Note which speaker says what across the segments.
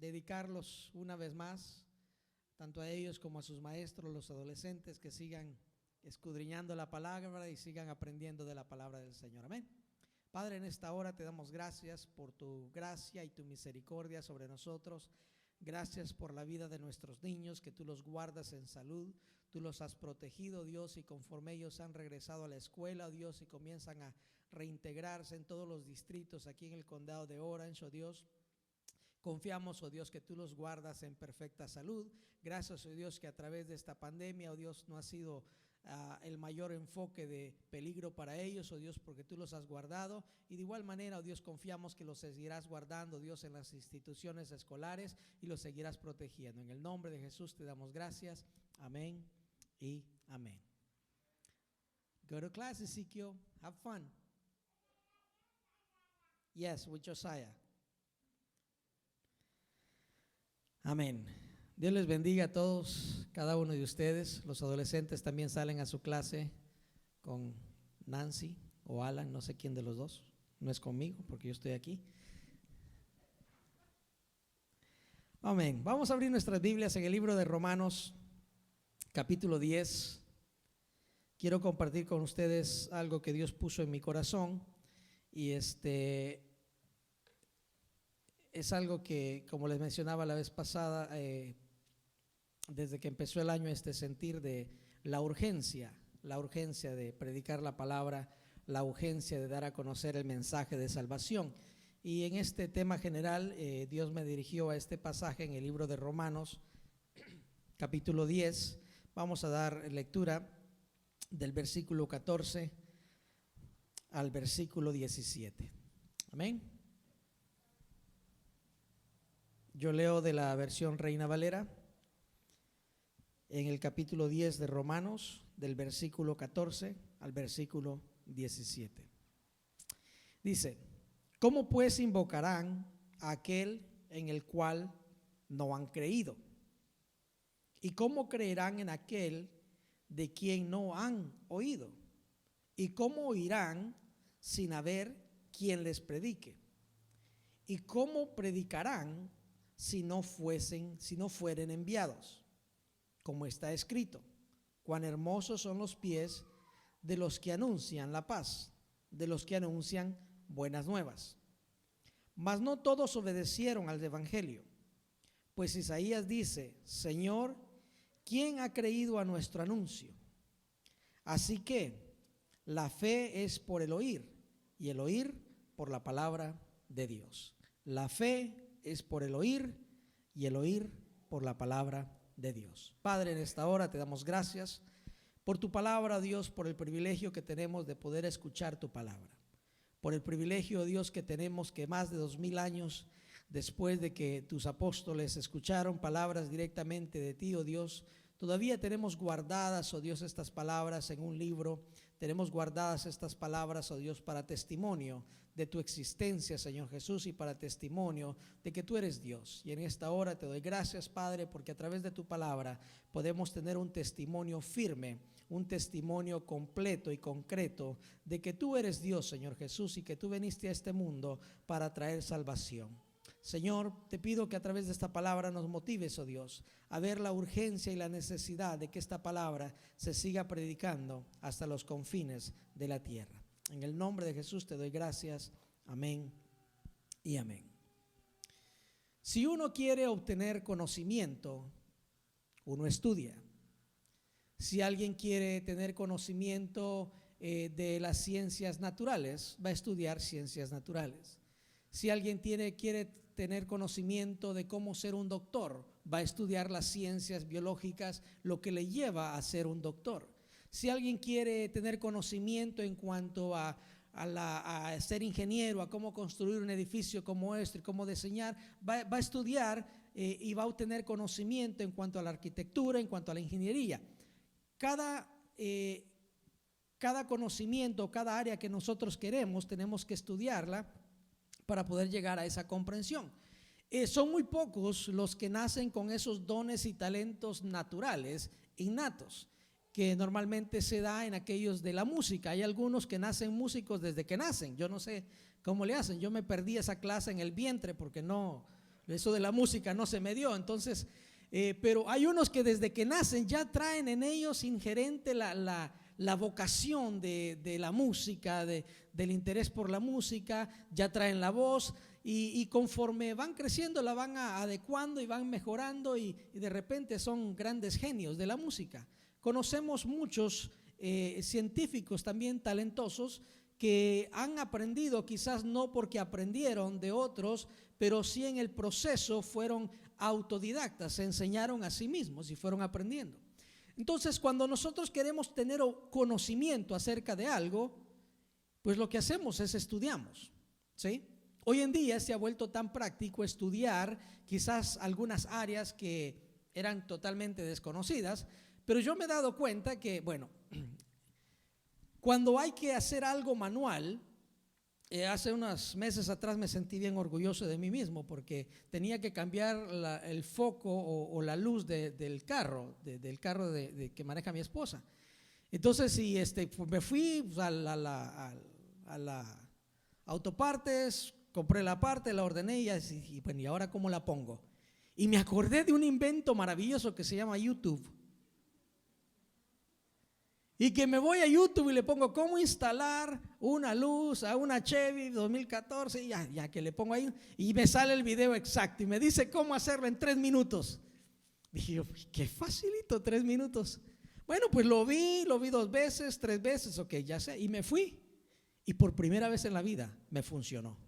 Speaker 1: dedicarlos una vez más, tanto a ellos como a sus maestros, los adolescentes, que sigan escudriñando la palabra y sigan aprendiendo de la palabra del Señor. Amén. Padre, en esta hora te damos gracias por tu gracia y tu misericordia sobre nosotros. Gracias por la vida de nuestros niños, que tú los guardas en salud, tú los has protegido, Dios, y conforme ellos han regresado a la escuela, Dios, y comienzan a reintegrarse en todos los distritos aquí en el condado de Orange, oh Dios, confiamos, oh Dios, que tú los guardas en perfecta salud. Gracias, oh Dios, que a través de esta pandemia, oh Dios, no ha sido el mayor enfoque de peligro para ellos, oh Dios, porque tú los has guardado. Y de igual manera, oh Dios, confiamos que los seguirás guardando, Dios, en las instituciones escolares y los seguirás protegiendo. En el nombre de Jesús te damos gracias. Amén y amén. Go to class, Ezekiel. Have fun. Yes, with Josiah. Amén. Dios les bendiga a todos, cada uno de ustedes. Los adolescentes también salen a su clase con Nancy o Alan, no sé quién de los dos. No es conmigo porque yo estoy aquí. Amén. Vamos a abrir nuestras Biblias en el libro de Romanos, capítulo 10. Quiero compartir con ustedes algo que Dios puso en mi corazón y es algo que, como les mencionaba la vez pasada, desde que empezó el año, sentir de la urgencia de predicar la palabra, la urgencia de dar a conocer el mensaje de salvación. Y en este tema general, Dios me dirigió a este pasaje en el libro de Romanos, capítulo 10. Vamos a dar lectura del versículo 14 al versículo 17. Amén. Yo leo de la versión Reina Valera en el capítulo 10 de Romanos, del versículo 14 al versículo 17. Dice: ¿cómo pues invocarán a aquel en el cual no han creído? ¿Y cómo creerán en aquel de quien no han oído? ¿Y cómo oirán sin haber quien les predique? ¿Y cómo predicarán si no fueren enviados? Como está escrito: cuán hermosos son los pies de los que anuncian la paz, de los que anuncian buenas nuevas. Mas no todos obedecieron al evangelio, pues Isaías dice: Señor, ¿quién ha creído a nuestro anuncio? Así que la fe es por el oír, y el oír por la palabra de Dios. La fe es por el oír, y el oír por la palabra de Dios. Padre, en esta hora te damos gracias por tu palabra, Dios, por el privilegio que tenemos de poder escuchar tu palabra, por el privilegio, Dios, que tenemos que más de 2000 años después de que tus apóstoles escucharon palabras directamente de ti, oh Dios, todavía tenemos guardadas, oh Dios, estas palabras en un libro. Tenemos guardadas estas palabras, oh Dios, para testimonio de tu existencia, Señor Jesús, y para testimonio de que tú eres Dios. Y en esta hora te doy gracias, Padre, porque a través de tu palabra podemos tener un testimonio firme, un testimonio completo y concreto de que tú eres Dios, Señor Jesús, y que tú viniste a este mundo para traer salvación. Señor, te pido que a través de esta palabra nos motives, oh Dios, a ver la urgencia y la necesidad de que esta palabra se siga predicando hasta los confines de la tierra. En el nombre de Jesús te doy gracias. Amén y amén. Si uno quiere obtener conocimiento, uno estudia. Si alguien quiere tener conocimiento de las ciencias naturales, va a estudiar ciencias naturales. Si alguien quiere tener conocimiento de cómo ser un doctor, va a estudiar las ciencias biológicas, lo que le lleva a ser un doctor. Si alguien quiere tener conocimiento en cuanto a ser ingeniero, a cómo construir un edificio como este, cómo diseñar, va a estudiar y va a obtener conocimiento en cuanto a la arquitectura, en cuanto a la ingeniería. Cada conocimiento, cada área que nosotros queremos, tenemos que estudiarla para poder llegar a esa comprensión. Son muy pocos los que nacen con esos dones y talentos naturales, innatos, que normalmente se da en aquellos de la música. Hay algunos que nacen músicos desde que nacen. Yo no sé cómo le hacen. Yo me perdí esa clase en el vientre porque no Eso de la música no se me dio, entonces, pero hay unos que desde que nacen ya traen en ellos ingerente la vocación de la música, del interés por la música, ya traen la voz y conforme van creciendo la van adecuando y van mejorando y de repente son grandes genios de la música. Conocemos muchos científicos también talentosos que han aprendido, quizás no porque aprendieron de otros, pero sí en el proceso fueron autodidactas, se enseñaron a sí mismos y fueron aprendiendo. Entonces, cuando nosotros queremos tener conocimiento acerca de algo, pues lo que hacemos es estudiamos, ¿sí? Hoy en día se ha vuelto tan práctico estudiar quizás algunas áreas que eran totalmente desconocidas, pero yo me he dado cuenta que, bueno, cuando hay que hacer algo manual, hace unos meses atrás me sentí bien orgulloso de mí mismo porque tenía que cambiar el foco o la luz del carro, que maneja mi esposa. Entonces, me fui a la autopartes, compré la parte, la ordené y bueno, ¿y ahora cómo la pongo? Y me acordé de un invento maravilloso que se llama YouTube. Y que me voy a YouTube y le pongo cómo instalar una luz a una Chevy 2014 y ya que le pongo ahí y me sale el video exacto y me dice cómo hacerlo en 3 minutos. Dije yo, qué facilito, 3 minutos. Bueno, pues lo vi 2 veces, 3 veces, ok, ya sé, y me fui. Y por primera vez en la vida me funcionó.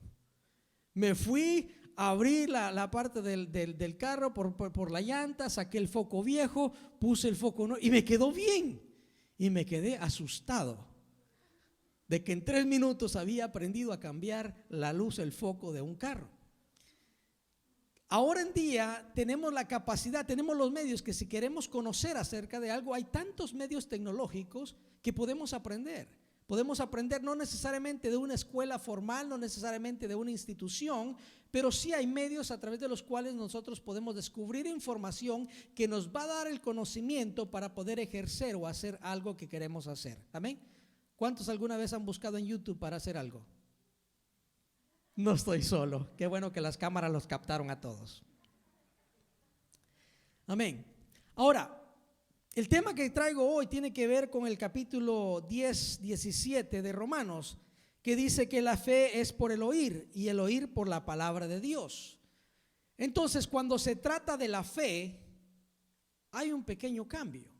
Speaker 1: Me fui, abrí la parte del carro por la llanta, saqué el foco viejo, puse el foco nuevo y me quedó bien. Y me quedé asustado de que en 3 minutos había aprendido a cambiar la luz, el foco de un carro. Ahora en día tenemos la capacidad, tenemos los medios que si queremos conocer acerca de algo, hay tantos medios tecnológicos que podemos aprender. Podemos aprender no necesariamente de una escuela formal, no necesariamente de una institución, pero sí hay medios a través de los cuales nosotros podemos descubrir información que nos va a dar el conocimiento para poder ejercer o hacer algo que queremos hacer. ¿Amén? ¿Cuántos alguna vez han buscado en YouTube para hacer algo? No estoy solo. Qué bueno que las cámaras los captaron a todos. Amén. Ahora, el tema que traigo hoy tiene que ver con el capítulo 10, 17 de Romanos, que dice que la fe es por el oír y el oír por la palabra de Dios. Entonces, cuando se trata de la fe, hay un pequeño cambio.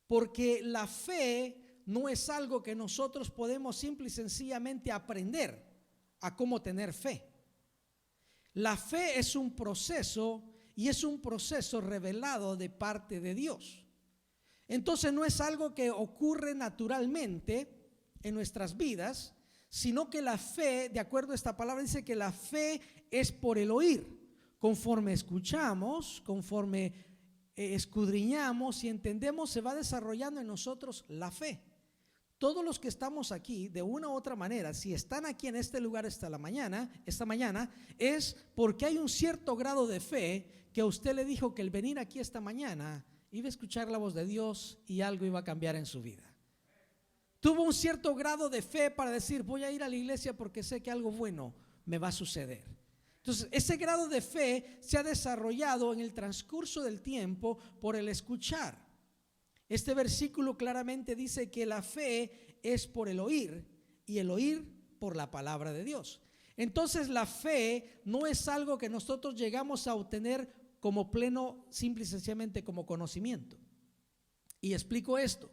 Speaker 1: Porque la fe no es algo que nosotros podemos simple y sencillamente aprender a cómo tener fe. La fe es un proceso y es un proceso revelado de parte de Dios. Entonces no es algo que ocurre naturalmente en nuestras vidas, sino que la fe, de acuerdo a esta palabra, dice que la fe es por el oír. Conforme escuchamos, conforme escudriñamos y entendemos, se va desarrollando en nosotros la fe. Todos los que estamos aquí, de una u otra manera, si están aquí en este lugar esta mañana, es porque hay un cierto grado de fe que a usted le dijo que el venir aquí esta mañana iba a escuchar la voz de Dios y algo iba a cambiar en su vida. Tuvo un cierto grado de fe para decir, voy a ir a la iglesia porque sé que algo bueno me va a suceder. Entonces, ese grado de fe se ha desarrollado en el transcurso del tiempo por el escuchar. Este versículo claramente dice que la fe es por el oír y el oír por la palabra de Dios. Entonces, la fe no es algo que nosotros llegamos a obtener como pleno, simple y sencillamente como conocimiento. Y explico esto.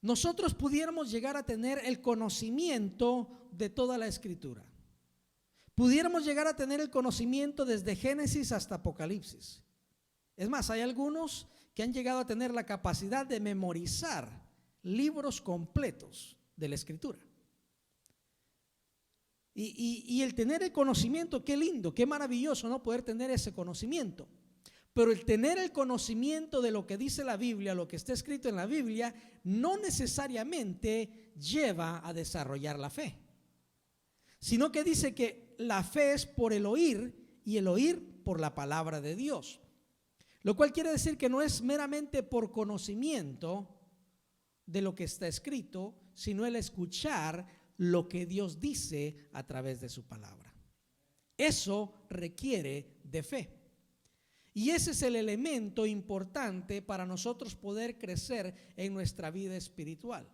Speaker 1: Nosotros pudiéramos llegar a tener el conocimiento de toda la Escritura. Pudiéramos llegar a tener el conocimiento desde Génesis hasta Apocalipsis. Es más, hay algunos que han llegado a tener la capacidad de memorizar libros completos de la Escritura. Y el tener el conocimiento, qué lindo, qué maravilloso, ¿no? Poder tener ese conocimiento. Pero el tener el conocimiento de lo que dice la Biblia, lo que está escrito en la Biblia, no necesariamente lleva a desarrollar la fe, sino que dice que la fe es por el oír y el oír por la palabra de Dios. Lo cual quiere decir que no es meramente por conocimiento de lo que está escrito, sino el escuchar lo que Dios dice a través de su palabra. Eso requiere de fe. Y ese es el elemento importante para nosotros poder crecer en nuestra vida espiritual.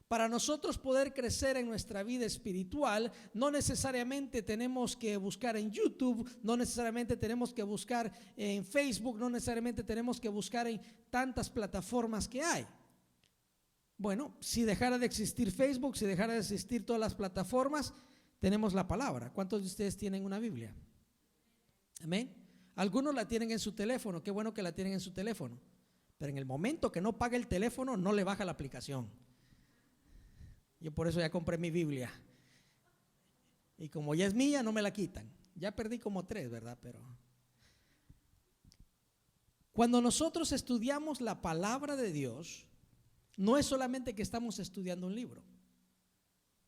Speaker 1: Para nosotros poder crecer en nuestra vida espiritual, no necesariamente tenemos que buscar en YouTube, no necesariamente tenemos que buscar en Facebook, no necesariamente tenemos que buscar en tantas plataformas que hay. Bueno, si dejara de existir Facebook, si dejara de existir todas las plataformas, tenemos la palabra. ¿Cuántos de ustedes tienen una Biblia? Amén. Algunos la tienen en su teléfono, qué bueno que la tienen en su teléfono, pero en el momento que no paga el teléfono no le baja la aplicación. Yo por eso ya compré mi Biblia y como ya es mía no me la quitan. Ya perdí como 3, ¿verdad? Pero cuando nosotros estudiamos la palabra de Dios, no es solamente que estamos estudiando un libro.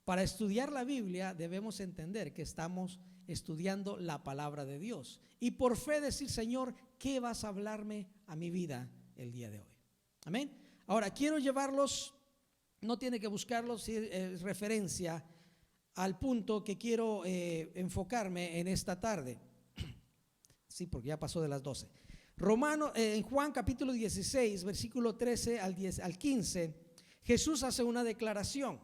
Speaker 1: Para estudiar la Biblia debemos entender que estamos estudiando la palabra de Dios y por fe decir: Señor, ¿qué vas a hablarme a mi vida el día de hoy? Amén. Ahora quiero llevarlos, no tiene que buscarlos, si es referencia al punto que quiero enfocarme en esta tarde. Sí, porque ya pasó de las 12. En Juan capítulo 16, versículo 13 al 15, Jesús hace una declaración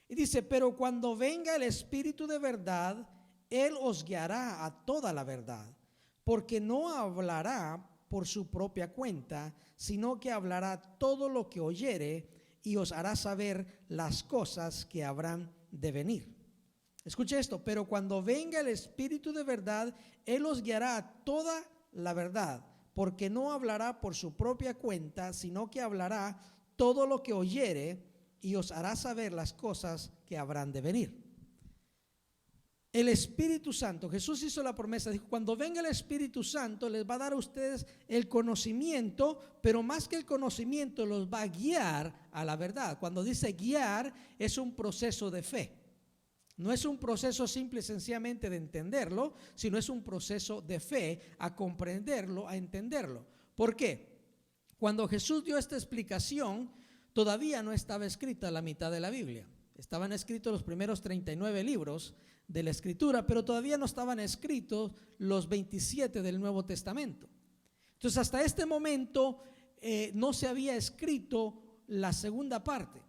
Speaker 1: y dice: pero cuando venga el Espíritu de verdad, Él os guiará a toda la verdad, porque no hablará por su propia cuenta, sino que hablará todo lo que oyere y os hará saber las cosas que habrán de venir. Escuche esto: pero cuando venga el Espíritu de verdad, Él os guiará a toda la verdad, porque no hablará por su propia cuenta, sino que hablará todo lo que oyere y os hará saber las cosas que habrán de venir. El Espíritu Santo, Jesús hizo la promesa, dijo: cuando venga el Espíritu Santo les va a dar a ustedes el conocimiento, pero más que el conocimiento los va a guiar a la verdad. Cuando dice guiar, es un proceso de fe. No es un proceso simple y sencillamente de entenderlo, sino es un proceso de fe a comprenderlo, a entenderlo. ¿Por qué? Cuando Jesús dio esta explicación, todavía no estaba escrita la mitad de la Biblia. Estaban escritos los primeros 39 libros de la Escritura, pero todavía no estaban escritos los 27 del Nuevo Testamento. Entonces, hasta este momento no se había escrito la segunda parte.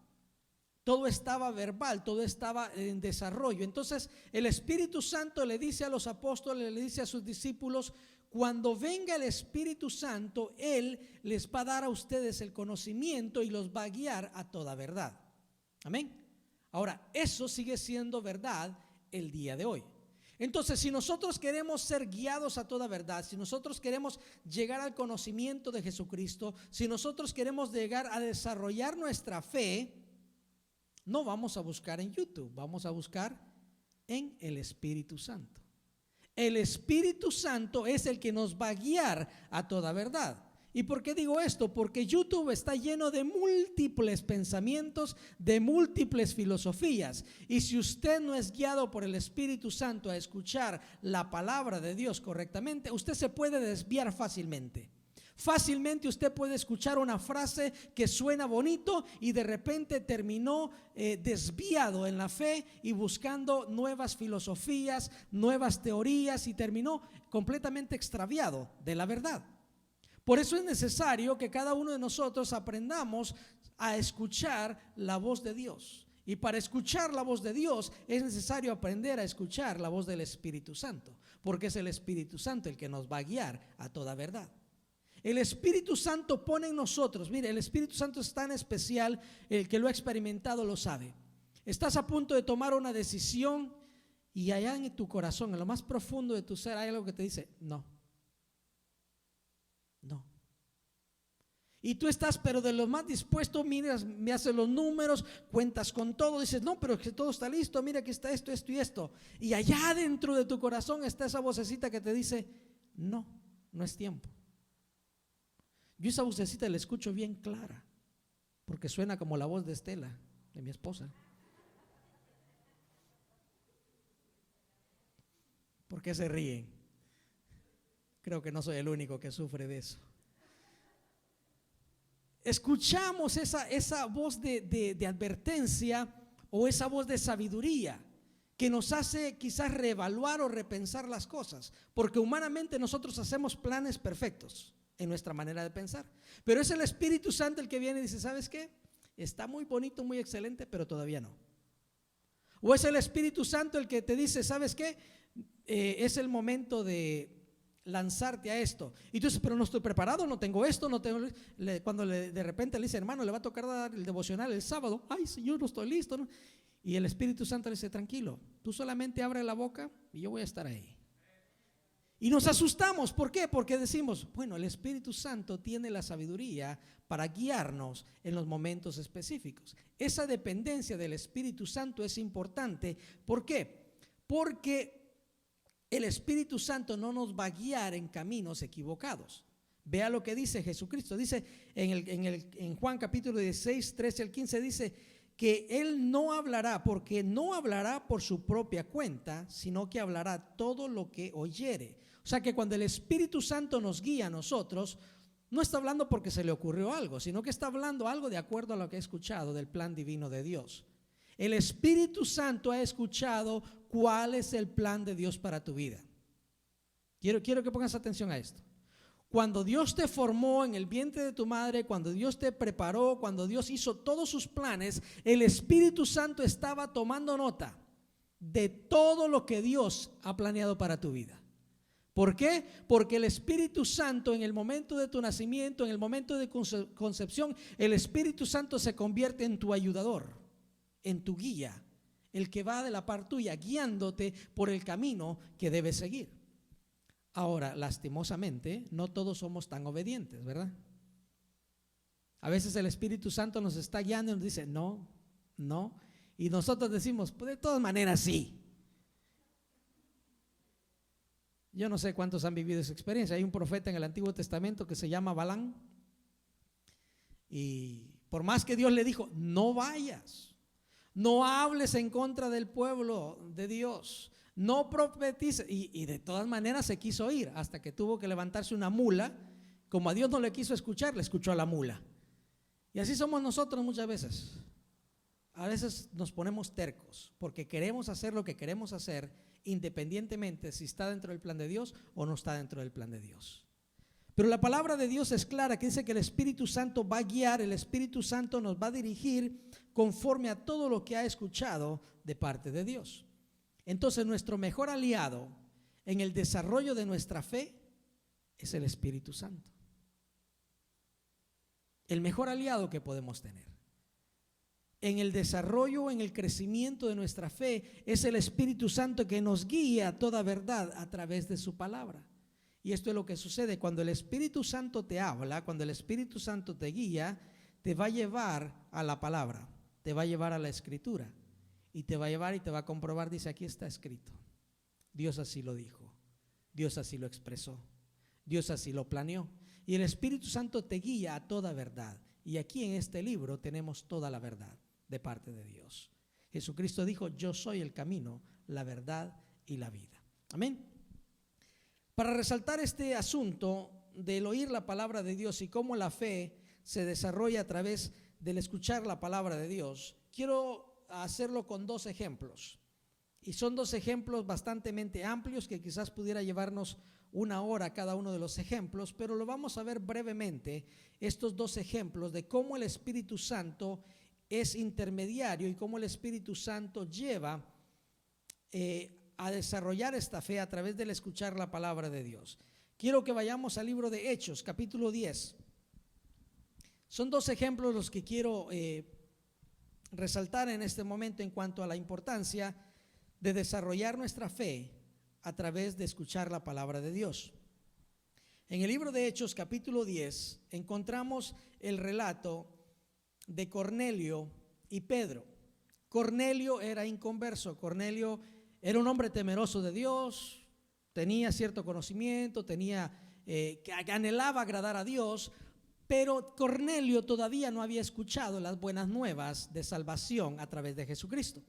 Speaker 1: Todo estaba verbal, todo estaba en desarrollo. Entonces, el Espíritu Santo le dice a los apóstoles, le dice a sus discípulos: cuando venga el Espíritu Santo, Él les va a dar a ustedes el conocimiento y los va a guiar a toda verdad. Amén. Ahora, eso sigue siendo verdad el día de hoy. Entonces, si nosotros queremos ser guiados a toda verdad, si nosotros queremos llegar al conocimiento de Jesucristo, si nosotros queremos llegar a desarrollar nuestra fe, no vamos a buscar en YouTube, vamos a buscar en el Espíritu Santo. El Espíritu Santo es el que nos va a guiar a toda verdad. ¿Y por qué digo esto? Porque YouTube está lleno de múltiples pensamientos, de múltiples filosofías. Y si usted no es guiado por el Espíritu Santo a escuchar la palabra de Dios correctamente, usted se puede desviar fácilmente. Fácilmente usted puede escuchar una frase que suena bonito y de repente terminó desviado en la fe y buscando nuevas filosofías, nuevas teorías, y terminó completamente extraviado de la verdad. Por eso es necesario que cada uno de nosotros aprendamos a escuchar la voz de Dios. Y para escuchar la voz de Dios es necesario aprender a escuchar la voz del Espíritu Santo, porque es el Espíritu Santo el que nos va a guiar a toda verdad. El Espíritu Santo pone en nosotros, mire, el Espíritu Santo es tan especial, el que lo ha experimentado lo sabe. Estás a punto de tomar una decisión y allá en tu corazón, en lo más profundo de tu ser, hay algo que te dice: no. No. Y tú estás, pero de lo más dispuesto, miras, me haces los números, cuentas con todo, dices: no, pero que todo está listo, mira que está esto, esto y esto. Y allá dentro de tu corazón está esa vocecita que te dice: no, no es tiempo. Yo esa vocecita la escucho bien clara, porque suena como la voz de Estela, de mi esposa. ¿Por qué se ríen? Creo que no soy el único que sufre de eso. Escuchamos esa voz de advertencia o esa voz de sabiduría que nos hace quizás reevaluar o repensar las cosas, porque humanamente nosotros hacemos planes perfectos en nuestra manera de pensar, pero es el Espíritu Santo el que viene y dice, ¿sabes qué? Está muy bonito, muy excelente, pero todavía no. O es el Espíritu Santo el que te dice, ¿sabes qué? Es el momento de lanzarte a esto. Y tú dices, pero no estoy preparado, no tengo esto, no tengo. Cuando de repente le dice, hermano, le va a tocar dar el devocional el sábado. Ay, Señor, no estoy listo, ¿no? Y el Espíritu Santo le dice, tranquilo, tú solamente abre la boca y yo voy a estar ahí. Y nos asustamos, ¿por qué? Porque decimos, bueno, el Espíritu Santo tiene la sabiduría para guiarnos en los momentos específicos. Esa dependencia del Espíritu Santo es importante. ¿Por qué? Porque el Espíritu Santo no nos va a guiar en caminos equivocados. Vea lo que dice Jesucristo. Dice en Juan capítulo 16, 13 al 15, dice que Él no hablará, porque no hablará por su propia cuenta, sino que hablará todo lo que oyere. O sea que cuando el Espíritu Santo nos guía a nosotros, no está hablando porque se le ocurrió algo, sino que está hablando algo de acuerdo a lo que ha escuchado del plan divino de Dios. El Espíritu Santo ha escuchado cuál es el plan de Dios para tu vida. Quiero que pongas atención a esto. Cuando Dios te formó en el vientre de tu madre, cuando Dios te preparó, cuando Dios hizo todos sus planes, el Espíritu Santo estaba tomando nota de todo lo que Dios ha planeado para tu vida. ¿Por qué? Porque el Espíritu Santo en el momento de tu nacimiento, en el momento de concepción, el Espíritu Santo se convierte en tu ayudador, en tu guía, el que va de la par tuya, guiándote por el camino que debes seguir. Ahora, lastimosamente, no todos somos tan obedientes, ¿verdad? A veces el Espíritu Santo nos está guiando y nos dice, no, no. Y nosotros decimos, pues de todas maneras sí. Yo no sé cuántos han vivido esa experiencia. Hay un profeta en el Antiguo Testamento que se llama Balán. Y por más que Dios le dijo, no vayas, no hables en contra del pueblo de Dios, no profetices, y de todas maneras se quiso ir, hasta que tuvo que levantarse una mula. Como a Dios no le quiso escuchar, le escuchó a la mula. Y así somos nosotros muchas veces. A veces nos ponemos tercos porque queremos hacer lo que queremos hacer, independientemente si está dentro del plan de Dios o no está dentro del plan de Dios. Pero la palabra de Dios es clara, que dice que el Espíritu Santo va a guiar, el Espíritu Santo nos va a dirigir conforme a todo lo que ha escuchado de parte de Dios. Entonces nuestro mejor aliado en el desarrollo de nuestra fe es el Espíritu Santo. El mejor aliado que podemos tener en el desarrollo, en el crecimiento de nuestra fe, es el Espíritu Santo que nos guía a toda verdad a través de su palabra. Y esto es lo que sucede cuando el Espíritu Santo te habla, cuando el Espíritu Santo te guía, te va a llevar a la palabra, te va a llevar a la Escritura y te va a llevar y te va a comprobar, dice, aquí está escrito. Dios así lo dijo, Dios así lo expresó, Dios así lo planeó. Y el Espíritu Santo te guía a toda verdad. Y aquí en este libro tenemos toda la verdad de parte de Dios. Jesucristo dijo, yo soy el camino, la verdad y la vida. Amén. Para resaltar este asunto del oír la palabra de Dios y cómo la fe se desarrolla a través del escuchar la palabra de Dios, quiero hacerlo con dos ejemplos. Y son dos ejemplos bastante amplios que quizás pudiera llevarnos una hora cada uno de los ejemplos, pero lo vamos a ver brevemente, estos dos ejemplos de cómo el Espíritu Santo es intermediario y cómo el Espíritu Santo lleva a desarrollar esta fe a través del escuchar la palabra de Dios. Quiero que vayamos al libro de Hechos, capítulo 10. Son dos ejemplos los que quiero resaltar en este momento en cuanto a la importancia de desarrollar nuestra fe a través de escuchar la palabra de Dios. En el libro de Hechos, capítulo 10, encontramos el relato de Cornelio y Pedro. Cornelio era inconverso, Cornelio era un hombre temeroso de Dios, tenía cierto conocimiento, que anhelaba agradar a Dios, pero Cornelio todavía no había escuchado las buenas nuevas de salvación a través de Jesucristo.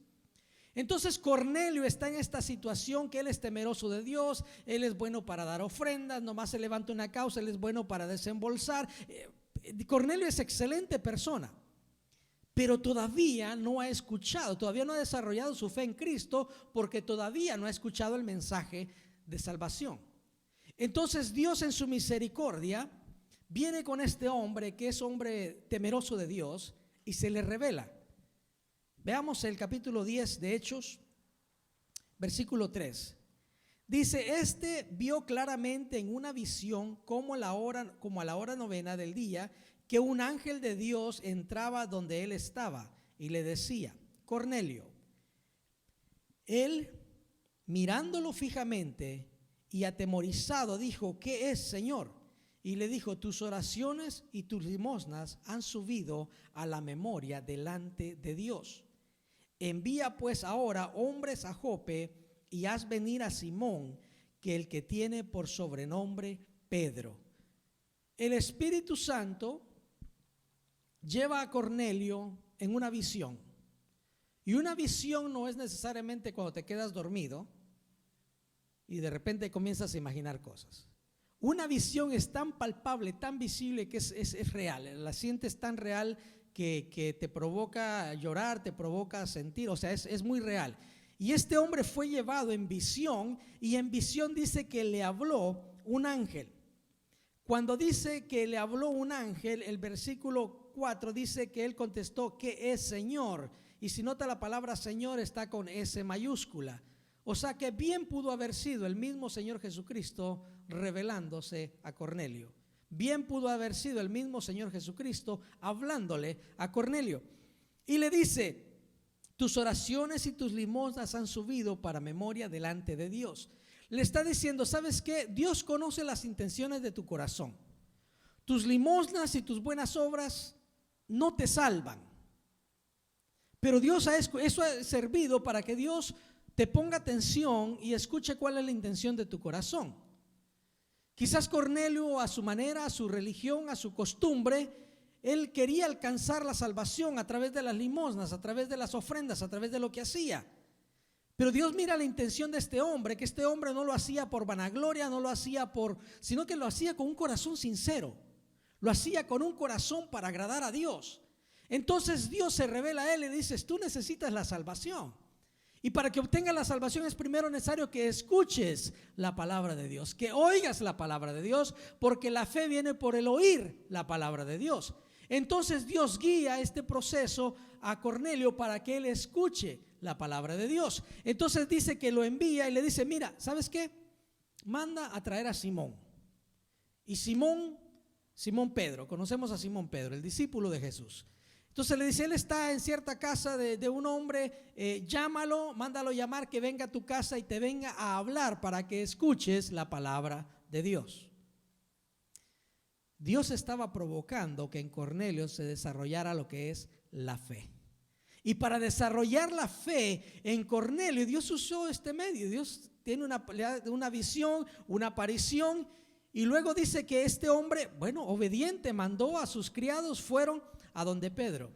Speaker 1: Entonces Cornelio está en esta situación que él es temeroso de Dios, él es bueno para dar ofrendas, nomás se levanta una causa, él es bueno para desembolsar. Cornelio es excelente persona, pero todavía no ha escuchado, todavía no ha desarrollado su fe en Cristo, porque todavía no ha escuchado el mensaje de salvación. Entonces Dios, en su misericordia, viene con este hombre que es hombre temeroso de Dios y se le revela. Veamos el capítulo 10 de Hechos, versículo 3. Dice: este vio claramente en una visión como a la hora novena del día, que un ángel de Dios entraba donde él estaba y le decía: Cornelio. Él, mirándolo fijamente y atemorizado, dijo: ¿qué es, Señor? Y le dijo: tus oraciones y tus limosnas han subido a la memoria delante de Dios. Envía pues ahora hombres a Jope y haz venir a Simón, que el que tiene por sobrenombre Pedro. El Espíritu Santo lleva a Cornelio en una visión. Y una visión no es necesariamente cuando te quedas dormido y de repente comienzas a imaginar cosas. Una visión es tan palpable, tan visible, que es real. La sientes tan real que te provoca llorar, te provoca sentir, o sea, es muy real. Y este hombre fue llevado en visión, y en visión dice que le habló un ángel. Cuando dice que le habló un ángel, el versículo 4 dice que él contestó: ¿qué es, Señor? Y si nota, la palabra Señor está con S mayúscula. O sea que bien pudo haber sido el mismo Señor Jesucristo revelándose a Cornelio. Bien pudo haber sido el mismo Señor Jesucristo hablándole a Cornelio. Y le dice: tus oraciones y tus limosnas han subido para memoria delante de Dios. Le está diciendo: ¿sabes qué? Dios conoce las intenciones de tu corazón. Tus limosnas y tus buenas obras no te salvan, pero Dios eso ha servido para que Dios te ponga atención y escuche cuál es la intención de tu corazón. Quizás Cornelio, a su manera, a su religión, a su costumbre, él quería alcanzar la salvación a través de las limosnas, a través de las ofrendas, a través de lo que hacía. Pero Dios mira la intención de este hombre, que este hombre no lo hacía por vanagloria, no lo hacía sino que lo hacía con un corazón sincero. Lo hacía con un corazón para agradar a Dios. Entonces Dios se revela a él y le dice: tú necesitas la salvación. Y para que obtengas la salvación es primero necesario que escuches la palabra de Dios, que oigas la palabra de Dios, porque la fe viene por el oír la palabra de Dios. Entonces Dios guía este proceso a Cornelio para que él escuche la palabra de Dios. Entonces dice que lo envía y le dice: mira, ¿sabes qué? Manda a traer a Simón. Y Simón Pedro, conocemos a Simón Pedro, el discípulo de Jesús. Entonces le dice: él está en cierta casa de un hombre, llámalo, mándalo llamar, que venga a tu casa y te venga a hablar para que escuches la palabra de Dios. Dios estaba provocando que en Cornelio se desarrollara lo que es la fe. Y para desarrollar la fe en Cornelio, Dios usó este medio. Dios tiene una visión, una aparición, y luego dice que este hombre, obediente, mandó a sus criados, fueron a donde Pedro.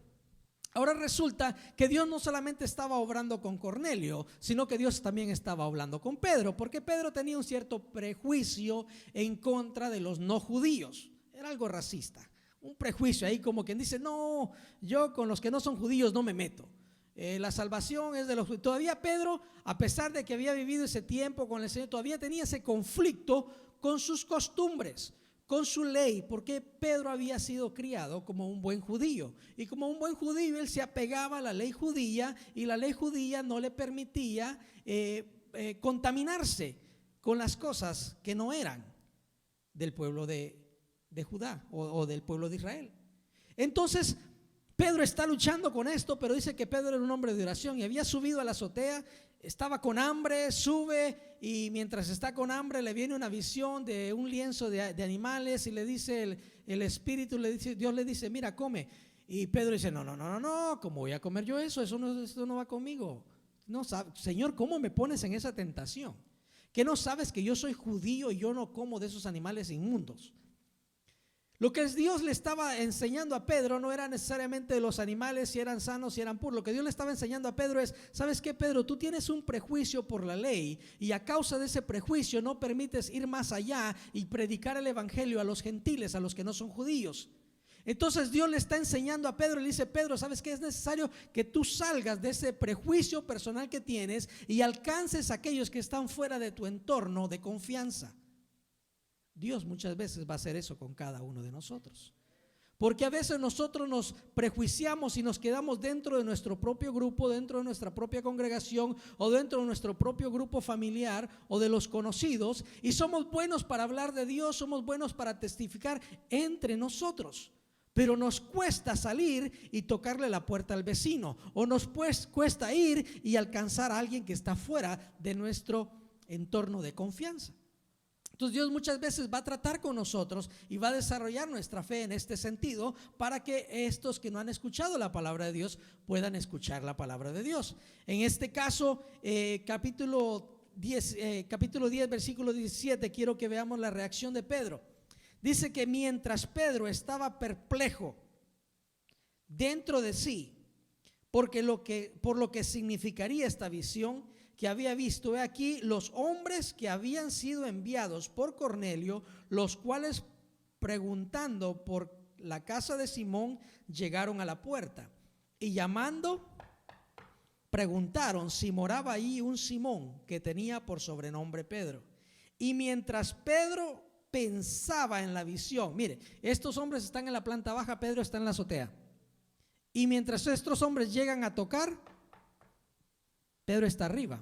Speaker 1: Ahora resulta que Dios no solamente estaba obrando con Cornelio, sino que Dios también estaba hablando con Pedro, porque Pedro tenía un cierto prejuicio en contra de los no judíos. Era algo racista, un prejuicio ahí, como quien dice: no, yo con los que no son judíos no me meto. La salvación es de los judíos. Todavía Pedro, a pesar de que había vivido ese tiempo con el Señor, todavía tenía ese conflicto con sus costumbres, con su ley, porque Pedro había sido criado como un buen judío, y como un buen judío él se apegaba a la ley judía, y la ley judía no le permitía contaminarse con las cosas que no eran del pueblo de Judá o del pueblo de Israel. Entonces Pedro está luchando con esto, pero dice que Pedro era un hombre de oración y había subido a la azotea. Estaba con hambre, sube, y mientras está con hambre le viene una visión de un lienzo de animales, y le dice el Espíritu, Dios le dice: mira, come. Y Pedro dice: no, ¿cómo voy a comer yo eso? Eso no va conmigo. No, Señor, ¿cómo me pones en esa tentación? ¿Que no sabes que yo soy judío y yo no como de esos animales inmundos? Lo que Dios le estaba enseñando a Pedro no era necesariamente los animales, si eran sanos, si eran puros. Lo que Dios le estaba enseñando a Pedro es: ¿sabes qué, Pedro? Tú tienes un prejuicio por la ley, y a causa de ese prejuicio no permites ir más allá y predicar el evangelio a los gentiles, a los que no son judíos. Entonces Dios le está enseñando a Pedro y le dice: Pedro, ¿sabes qué? Es necesario que tú salgas de ese prejuicio personal que tienes y alcances a aquellos que están fuera de tu entorno de confianza. Dios muchas veces va a hacer eso con cada uno de nosotros, porque a veces nosotros nos prejuiciamos y nos quedamos dentro de nuestro propio grupo, dentro de nuestra propia congregación o dentro de nuestro propio grupo familiar o de los conocidos, y somos buenos para hablar de Dios, somos buenos para testificar entre nosotros, pero nos cuesta salir y tocarle la puerta al vecino, o nos cuesta ir y alcanzar a alguien que está fuera de nuestro entorno de confianza. Entonces Dios muchas veces va a tratar con nosotros y va a desarrollar nuestra fe en este sentido, para que estos que no han escuchado la palabra de Dios puedan escuchar la palabra de Dios. En este caso, capítulo 10, versículo 17, quiero que veamos la reacción de Pedro. Dice que mientras Pedro estaba perplejo dentro de sí, por lo que significaría esta visión que había visto, ve aquí los hombres que habían sido enviados por Cornelio, los cuales, preguntando por la casa de Simón, llegaron a la puerta y llamando, preguntaron si moraba ahí un Simón, que tenía por sobrenombre Pedro. Y mientras Pedro pensaba en la visión, mire, estos hombres están en la planta baja, Pedro está en la azotea, y mientras estos hombres llegan a tocar, Pedro está arriba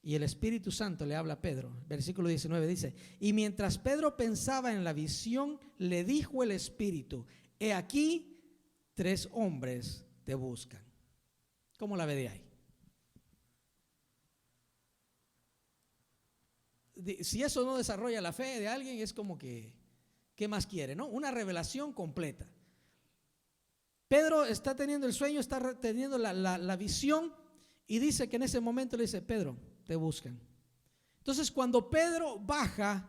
Speaker 1: y el Espíritu Santo le habla a Pedro. Versículo 19 dice: y mientras Pedro pensaba en la visión, le dijo el Espíritu: he aquí, 3 hombres te buscan. ¿Cómo la ve de ahí? Si eso no desarrolla la fe de alguien, es como que, ¿qué más quiere? ¿No? Una revelación completa. Pedro está teniendo el sueño, está teniendo la visión, y dice que en ese momento le dice: Pedro, te buscan. Entonces cuando Pedro baja,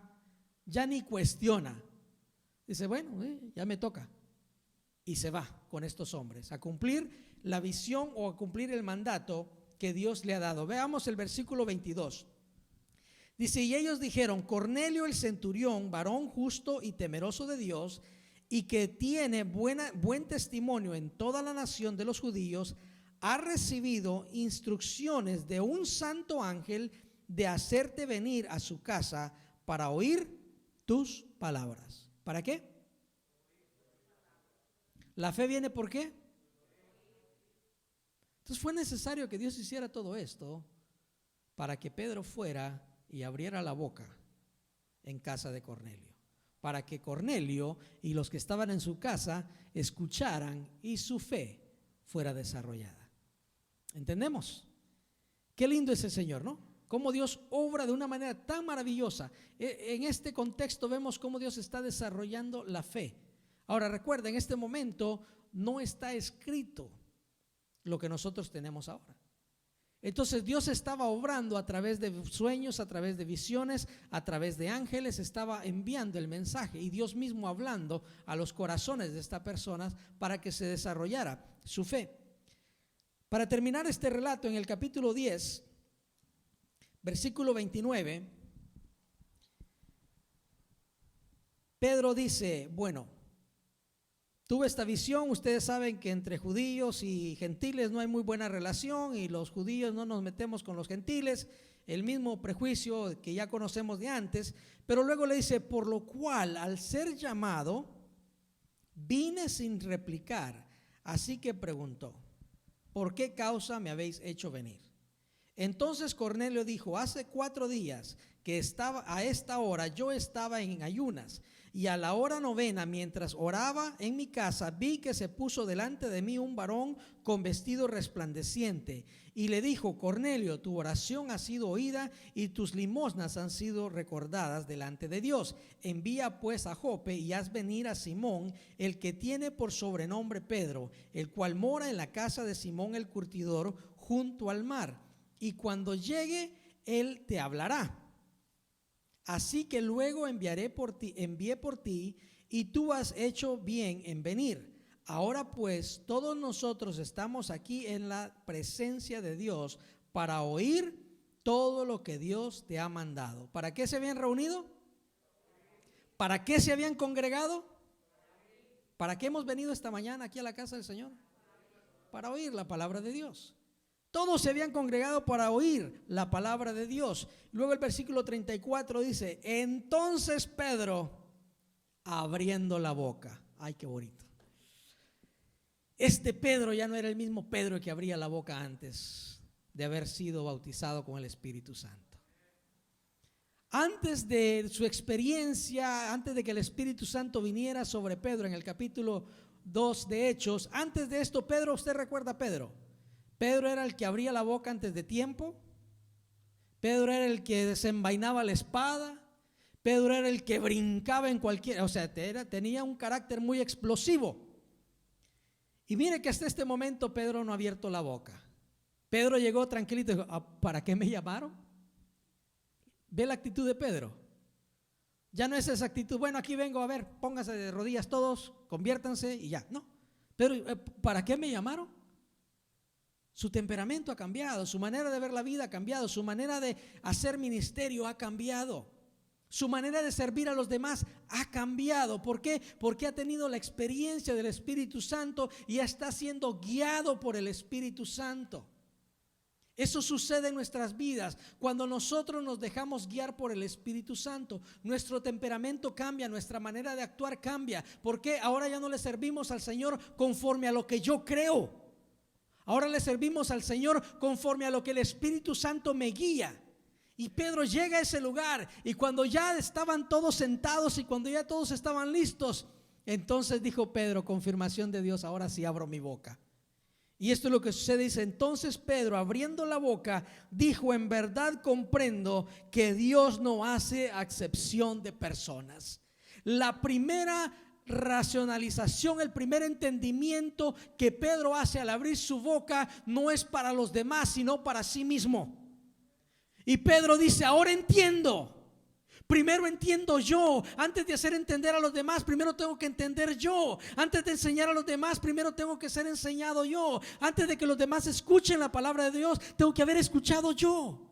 Speaker 1: ya ni cuestiona, dice: bueno, ya me toca, y se va con estos hombres a cumplir la visión o a cumplir el mandato que Dios le ha dado. Veamos el versículo 22. Dice: y ellos dijeron: Cornelio el centurión, varón justo y temeroso de Dios, y que tiene buen testimonio en toda la nación de los judíos, ha recibido instrucciones de un santo ángel de hacerte venir a su casa para oír tus palabras. ¿Para qué? La fe viene ¿por qué? Entonces fue necesario que Dios hiciera todo esto para que Pedro fuera y abriera la boca en casa de Cornelio, para que Cornelio y los que estaban en su casa escucharan y su fe fuera desarrollada. ¿Entendemos? Qué lindo es el Señor, ¿no? Cómo Dios obra de una manera tan maravillosa. En este contexto vemos cómo Dios está desarrollando la fe. Ahora recuerda, en este momento no está escrito lo que nosotros tenemos ahora. Entonces Dios estaba obrando a través de sueños, a través de visiones, a través de ángeles, estaba enviando el mensaje, y Dios mismo hablando a los corazones de estas personas para que se desarrollara su fe. Para terminar este relato, en el capítulo 10, versículo 29, Pedro dice: bueno, tuve esta visión. Ustedes saben que entre judíos y gentiles no hay muy buena relación, y los judíos no nos metemos con los gentiles, el mismo prejuicio que ya conocemos de antes. Pero luego le dice: por lo cual, al ser llamado, vine sin replicar, así que preguntó: ¿por qué causa me habéis hecho venir? Entonces Cornelio dijo: hace 4 días que a esta hora yo estaba en ayunas, y a la hora 9, mientras oraba en mi casa, vi que se puso delante de mí un varón con vestido resplandeciente, y le dijo: Cornelio, tu oración ha sido oída y tus limosnas han sido recordadas delante de Dios. Envía pues a Jope y haz venir a Simón, el que tiene por sobrenombre Pedro, el cual mora en la casa de Simón el curtidor, junto al mar, y cuando llegue él te hablará. Así que luego envié por ti, y tú has hecho bien en venir. Ahora pues todos nosotros estamos aquí en la presencia de Dios para oír todo lo que Dios te ha mandado. ¿Para qué se habían reunido? ¿Para qué se habían congregado? ¿Para qué hemos venido esta mañana aquí a la casa del Señor? Para oír la palabra de Dios. Todos se habían congregado para oír la palabra de Dios. Luego el versículo 34 dice: entonces Pedro, abriendo la boca. Ay, qué bonito. Este Pedro ya no era el mismo Pedro que abría la boca antes de haber sido bautizado con el Espíritu Santo. Antes de su experiencia, antes de que el Espíritu Santo viniera sobre Pedro en el capítulo 2 de Hechos, antes de esto, Pedro, ¿usted recuerda a Pedro? Pedro era el que abría la boca antes de tiempo. Pedro era el que desenvainaba la espada. Pedro era el que brincaba en cualquier, o sea, tenía un carácter muy explosivo. Y mire que hasta este momento Pedro no ha abierto la boca. Pedro llegó tranquilito y dijo: ¿para qué me llamaron? Ve la actitud de Pedro. Ya no es esa actitud: bueno, aquí vengo, a ver, pónganse de rodillas todos, conviértanse y ya. No, pero ¿para qué me llamaron? Su temperamento ha cambiado, su manera de ver la vida ha cambiado, su manera de hacer ministerio ha cambiado, su manera de servir a los demás ha cambiado. ¿Por qué? Porque ha tenido la experiencia del Espíritu Santo y está siendo guiado por el Espíritu Santo. Eso sucede en nuestras vidas cuando nosotros nos dejamos guiar por el Espíritu Santo. Nuestro temperamento cambia, nuestra manera de actuar cambia. ¿Por qué? Ahora ya no le servimos al Señor conforme a lo que yo creo. Ahora le servimos al Señor conforme a lo que el Espíritu Santo me guía. Y Pedro llega a ese lugar, y cuando ya estaban todos sentados y cuando ya todos estaban listos, entonces dijo Pedro: confirmación de Dios, ahora sí abro mi boca. Y esto es lo que sucede, dice: entonces Pedro, abriendo la boca, dijo: en verdad comprendo que Dios no hace acepción de personas. La primera racionalización, el primer entendimiento que Pedro hace al abrir su boca no es para los demás, sino para sí mismo. Y Pedro dice: ahora entiendo. Primero entiendo yo. Antes de hacer entender a los demás, primero tengo que entender yo. Antes de enseñar a los demás, primero tengo que ser enseñado yo. Antes de que los demás escuchen la palabra de Dios, tengo que haber escuchado yo.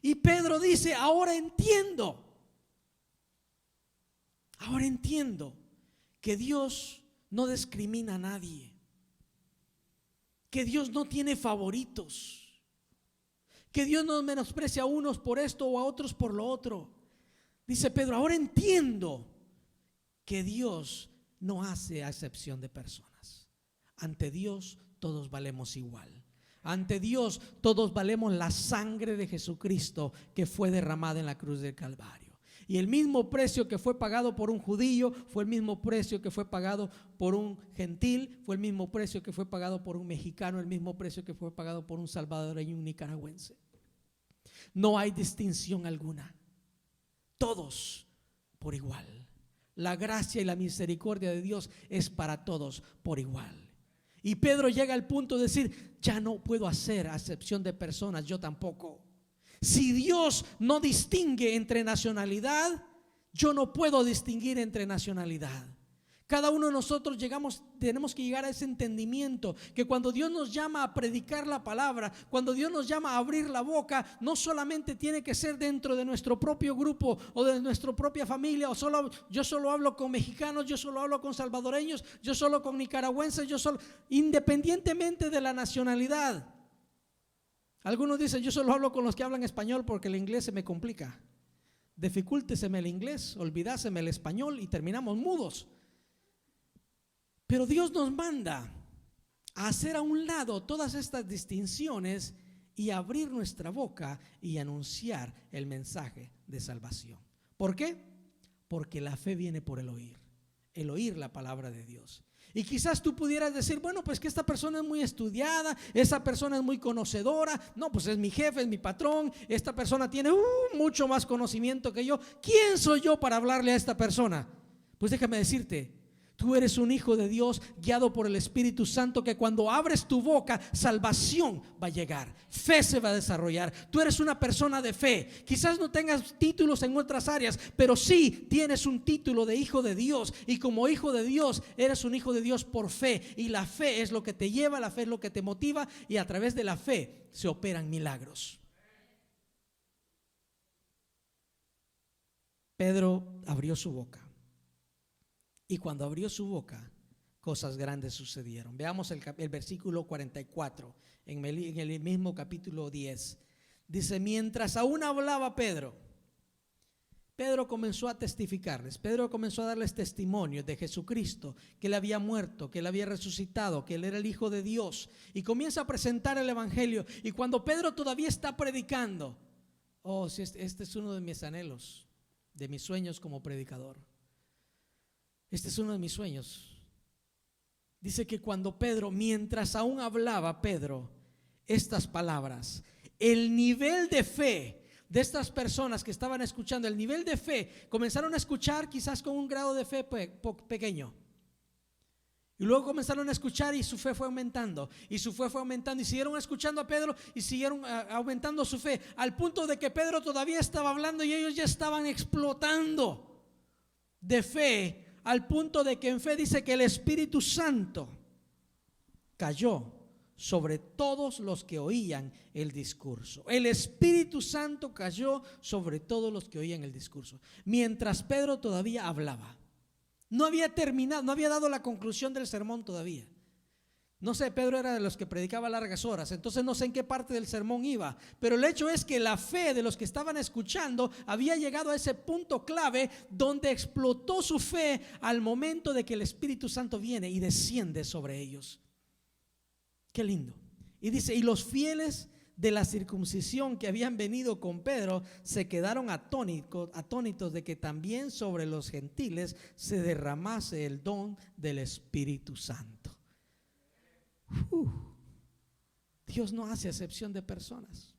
Speaker 1: Y Pedro dice: ahora entiendo. Ahora entiendo que Dios no discrimina a nadie, que Dios no tiene favoritos, que Dios no menosprecia a unos por esto o a otros por lo otro. Dice Pedro: ahora entiendo que Dios no hace acepción de personas. Ante Dios todos valemos igual. Ante Dios todos valemos la sangre de Jesucristo que fue derramada en la cruz del Calvario. Y el mismo precio que fue pagado por un judío fue el mismo precio que fue pagado por un gentil, fue el mismo precio que fue pagado por un mexicano, el mismo precio que fue pagado por un salvadoreño y un nicaragüense. No hay distinción alguna. Todos por igual. La gracia y la misericordia de Dios es para todos por igual. Y Pedro llega al punto de decir: ya no puedo hacer acepción de personas, yo tampoco. Si Dios no distingue entre nacionalidad, yo no puedo distinguir entre nacionalidad. Cada uno de nosotros tenemos que llegar a ese entendimiento que cuando Dios nos llama a predicar la palabra, cuando Dios nos llama a abrir la boca, no solamente tiene que ser dentro de nuestro propio grupo o de nuestra propia familia, o yo solo hablo con mexicanos, yo solo hablo con salvadoreños, yo solo con nicaragüenses, independientemente de la nacionalidad. Algunos dicen: yo solo hablo con los que hablan español porque el inglés se me complica. Dificúlteseme el inglés, olvidáseme el español y terminamos mudos. Pero Dios nos manda a hacer a un lado todas estas distinciones y abrir nuestra boca y anunciar el mensaje de salvación. ¿Por qué? Porque la fe viene por el oír la palabra de Dios. Y quizás tú pudieras decir: bueno, pues que esta persona es muy estudiada, esa persona es muy conocedora, no, pues es mi jefe, es mi patrón, esta persona tiene mucho más conocimiento que yo. ¿Quién soy yo para hablarle a esta persona? Pues déjame decirte: tú eres un hijo de Dios guiado por el Espíritu Santo, que cuando abres tu boca, salvación va a llegar, fe se va a desarrollar. Tú eres una persona de fe. Quizás no tengas títulos en otras áreas, pero sí tienes un título de hijo de Dios. Y como hijo de Dios, eres un hijo de Dios por fe. Y la fe es lo que te lleva, la fe es lo que te motiva, y a través de la fe se operan milagros. Pedro abrió su boca y cuando abrió su boca, cosas grandes sucedieron. Veamos el versículo 44 en el mismo capítulo 10. Dice: mientras aún hablaba Pedro comenzó a testificarles, Pedro comenzó a darles testimonio de Jesucristo, que él había muerto, que él había resucitado, que él era el Hijo de Dios, y comienza a presentar el evangelio. Y cuando Pedro todavía está predicando, sí, este es uno de mis anhelos, de mis sueños como predicador. Este es uno de mis sueños. Dice que cuando Pedro, mientras aún hablaba Pedro estas palabras, el nivel de fe de estas personas que estaban escuchando, el nivel de fe, comenzaron a escuchar quizás con un grado de fe pequeño, y luego comenzaron a escuchar y su fe fue aumentando, y su fe fue aumentando, y siguieron escuchando a Pedro y siguieron aumentando su fe, al punto de que Pedro todavía estaba hablando y ellos ya estaban explotando de fe, al punto de que en fe dice que el Espíritu Santo cayó sobre todos los que oían el discurso. El Espíritu Santo cayó sobre todos los que oían el discurso, mientras Pedro todavía hablaba. No había terminado, no había dado la conclusión del sermón todavía. No sé, Pedro era de los que predicaba largas horas, entonces no sé en qué parte del sermón iba, pero el hecho es que la fe de los que estaban escuchando había llegado a ese punto clave donde explotó su fe al momento de que el Espíritu Santo viene y desciende sobre ellos. Qué lindo. Y dice: y los fieles de la circuncisión que habían venido con Pedro se quedaron atónitos de que también sobre los gentiles se derramase el don del Espíritu Santo. Dios no hace acepción de personas.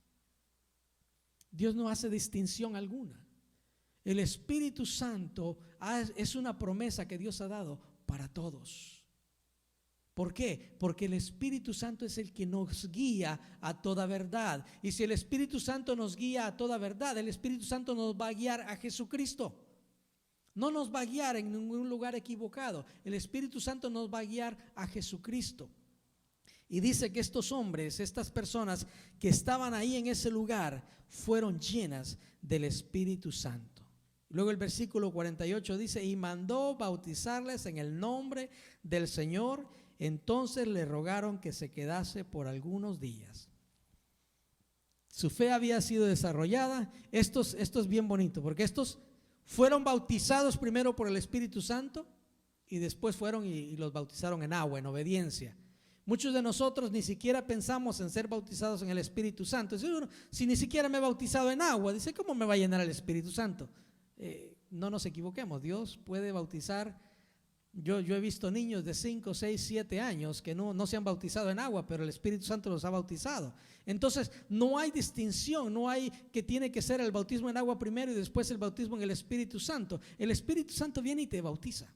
Speaker 1: Dios no hace distinción alguna. El Espíritu Santo es una promesa que Dios ha dado para todos. ¿Por qué? Porque el Espíritu Santo es el que nos guía a toda verdad. Y si el Espíritu Santo nos guía a toda verdad, el Espíritu Santo nos va a guiar a Jesucristo. No nos va a guiar en ningún lugar equivocado. El Espíritu Santo nos va a guiar a Jesucristo. Y dice que estos hombres, estas personas que estaban ahí en ese lugar, fueron llenas del Espíritu Santo. Luego el versículo 48 dice: y mandó bautizarles en el nombre del Señor. Entonces le rogaron que se quedase por algunos días. Su fe había sido desarrollada. Esto es bien bonito, porque estos fueron bautizados primero por el Espíritu Santo y después fueron y los bautizaron en agua, en obediencia. Muchos de nosotros ni siquiera pensamos en ser bautizados en el Espíritu Santo. Si ni siquiera me he bautizado en agua, dice, ¿cómo me va a llenar el Espíritu Santo? No nos equivoquemos, Dios puede bautizar. Yo he visto niños de 5, 6, 7 años que no se han bautizado en agua, pero el Espíritu Santo los ha bautizado. Entonces no hay distinción, no hay que tiene que ser el bautismo en agua primero y después el bautismo en el Espíritu Santo. El Espíritu Santo viene y te bautiza.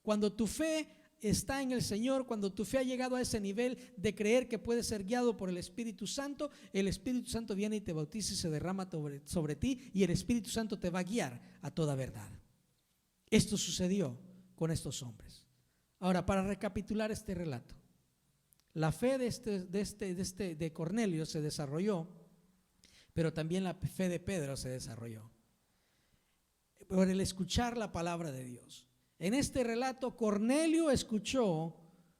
Speaker 1: Cuando tu fe está en el Señor, cuando tu fe ha llegado a ese nivel de creer que puedes ser guiado por el Espíritu Santo, el Espíritu Santo viene y te bautiza y se derrama sobre ti, y el Espíritu Santo te va a guiar a toda verdad. Esto sucedió con estos hombres. Ahora, para recapitular este relato, la fe de Cornelio se desarrolló, pero también la fe de Pedro se desarrolló por el escuchar la palabra de Dios. En este relato, Cornelio escuchó,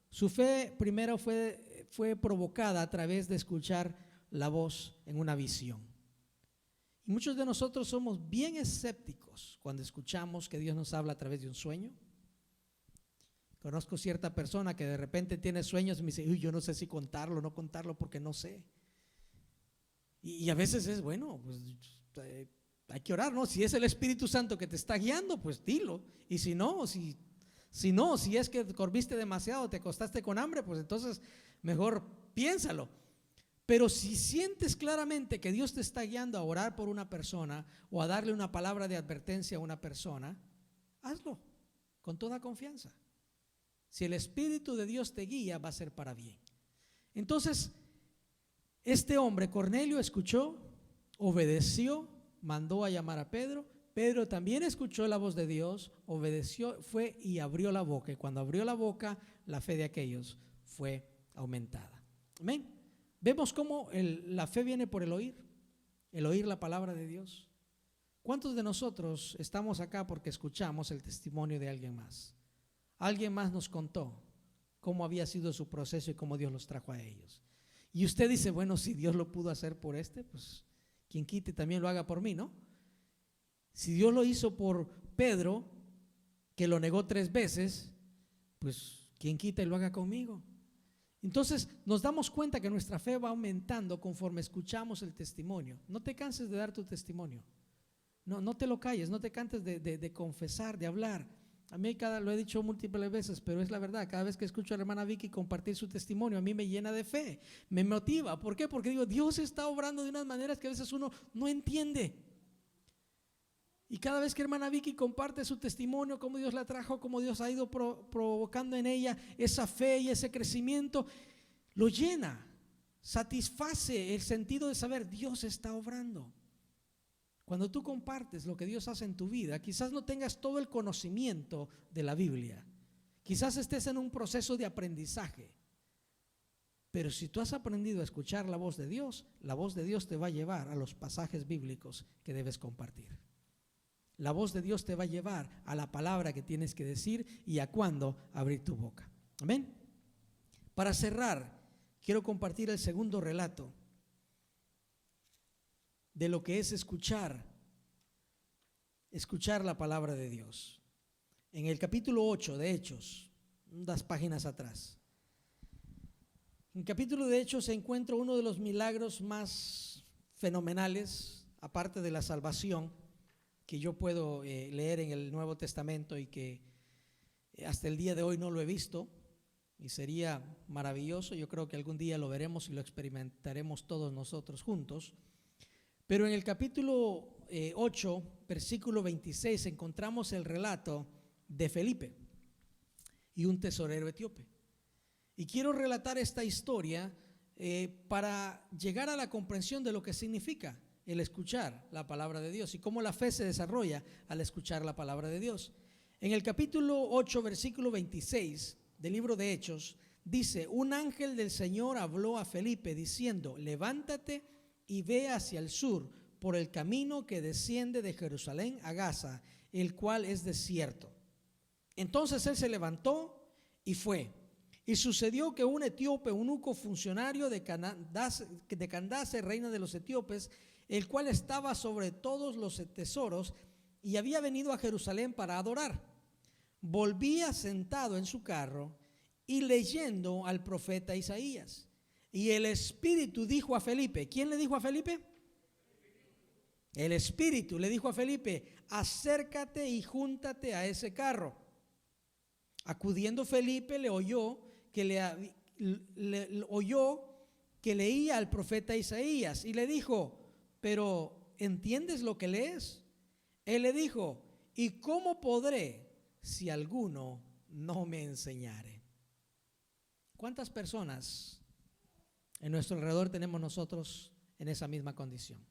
Speaker 1: su fe primero fue provocada a través de escuchar la voz en una visión. Y muchos de nosotros somos bien escépticos cuando escuchamos que Dios nos habla a través de un sueño. Conozco cierta persona que de repente tiene sueños y me dice: yo no sé si contarlo o no contarlo porque no sé. Y a veces es bueno, pues hay que orar, ¿no? Si es el Espíritu Santo que te está guiando, pues dilo. Y si es que dormiste demasiado, te acostaste con hambre, pues entonces mejor piénsalo. Pero si sientes claramente que Dios te está guiando a orar por una persona o a darle una palabra de advertencia a una persona, hazlo con toda confianza. Si el Espíritu de Dios te guía, va a ser para bien. Entonces, este hombre, Cornelio, escuchó, obedeció, mandó a llamar a Pedro. Pedro también escuchó la voz de Dios, obedeció, fue y abrió la boca. Y cuando abrió la boca, la fe de aquellos fue aumentada. Amén. Vemos cómo la fe viene por el oír la palabra de Dios. ¿Cuántos de nosotros estamos acá porque escuchamos el testimonio de alguien más? alguien más nos contó cómo había sido su proceso y cómo Dios los trajo a ellos. Y usted dice, bueno, si Dios lo pudo hacer por pues quien quite también lo haga por mí, ¿no? Si Dios lo hizo por Pedro, que lo negó 3 veces, pues quien quita y lo haga conmigo. Entonces nos damos cuenta que nuestra fe va aumentando conforme escuchamos el testimonio. No te canses de dar tu testimonio. No te lo calles, no te cantes de confesar, de hablar. A mí lo he dicho múltiples veces, pero es la verdad. Cada vez que escucho a la hermana Vicky compartir su testimonio, a mí me llena de fe, me motiva. ¿Por qué? Porque digo, Dios está obrando de unas maneras que a veces uno no entiende. Y cada vez que hermana Vicky comparte su testimonio, cómo Dios la trajo, cómo Dios ha ido provocando en ella esa fe y ese crecimiento, lo llena, satisface el sentido de saber, Dios está obrando. Cuando tú compartes lo que Dios hace en tu vida, quizás no tengas todo el conocimiento de la Biblia, quizás estés en un proceso de aprendizaje, pero si tú has aprendido a escuchar la voz de Dios te va a llevar a los pasajes bíblicos que debes compartir. La voz de Dios te va a llevar a la palabra que tienes que decir y a cuándo abrir tu boca. Amén. Para cerrar, quiero compartir el segundo relato de lo que es escuchar la palabra de Dios. En el capítulo 8 de Hechos, unas páginas atrás, en el capítulo de Hechos se encuentra uno de los milagros más fenomenales, aparte de la salvación, que yo puedo leer en el Nuevo Testamento y que hasta el día de hoy no lo he visto, y sería maravilloso. Yo creo que algún día lo veremos y lo experimentaremos todos nosotros juntos. Pero en el capítulo 8, versículo 26, encontramos el relato de Felipe y un tesorero etíope. Y quiero relatar esta historia para llegar a la comprensión de lo que significa el escuchar la palabra de Dios y cómo la fe se desarrolla al escuchar la palabra de Dios. En el capítulo 8, versículo 26 del libro de Hechos, dice: un ángel del Señor habló a Felipe diciendo, levántate y ve hacia el sur por el camino que desciende de Jerusalén a Gaza, el cual es desierto. Entonces él se levantó y fue. Y sucedió que un etíope, eunuco funcionario de Candace, reina de los etíopes, el cual estaba sobre todos los tesoros y había venido a Jerusalén para adorar, volvía sentado en su carro y leyendo al profeta Isaías. Y el Espíritu dijo a Felipe, ¿quién le dijo a Felipe? El Espíritu le dijo a Felipe, acércate y júntate a ese carro. Acudiendo Felipe le oyó que leía al profeta Isaías y le dijo, pero ¿entiendes lo que lees? Él le dijo, ¿y cómo podré si alguno no me enseñare? ¿Cuántas personas en nuestro alrededor tenemos nosotros en esa misma condición?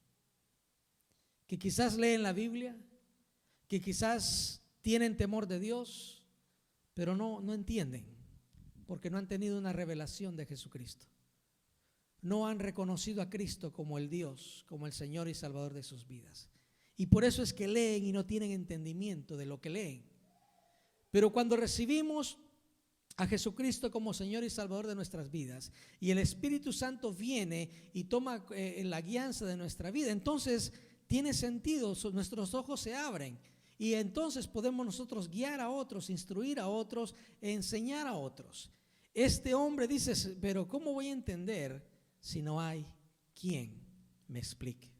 Speaker 1: Que quizás leen la Biblia, que quizás tienen temor de Dios, pero no entienden, porque no han tenido una revelación de Jesucristo. No han reconocido a Cristo como el Dios, como el Señor y Salvador de sus vidas. Y por eso es que leen y no tienen entendimiento de lo que leen. Pero cuando recibimos a Jesucristo como Señor y Salvador de nuestras vidas y el Espíritu Santo viene y toma la guianza de nuestra vida, entonces tiene sentido, nuestros ojos se abren y entonces podemos nosotros guiar a otros, instruir a otros, enseñar a otros. Este hombre dice, pero ¿cómo voy a entender si no hay quien me explique?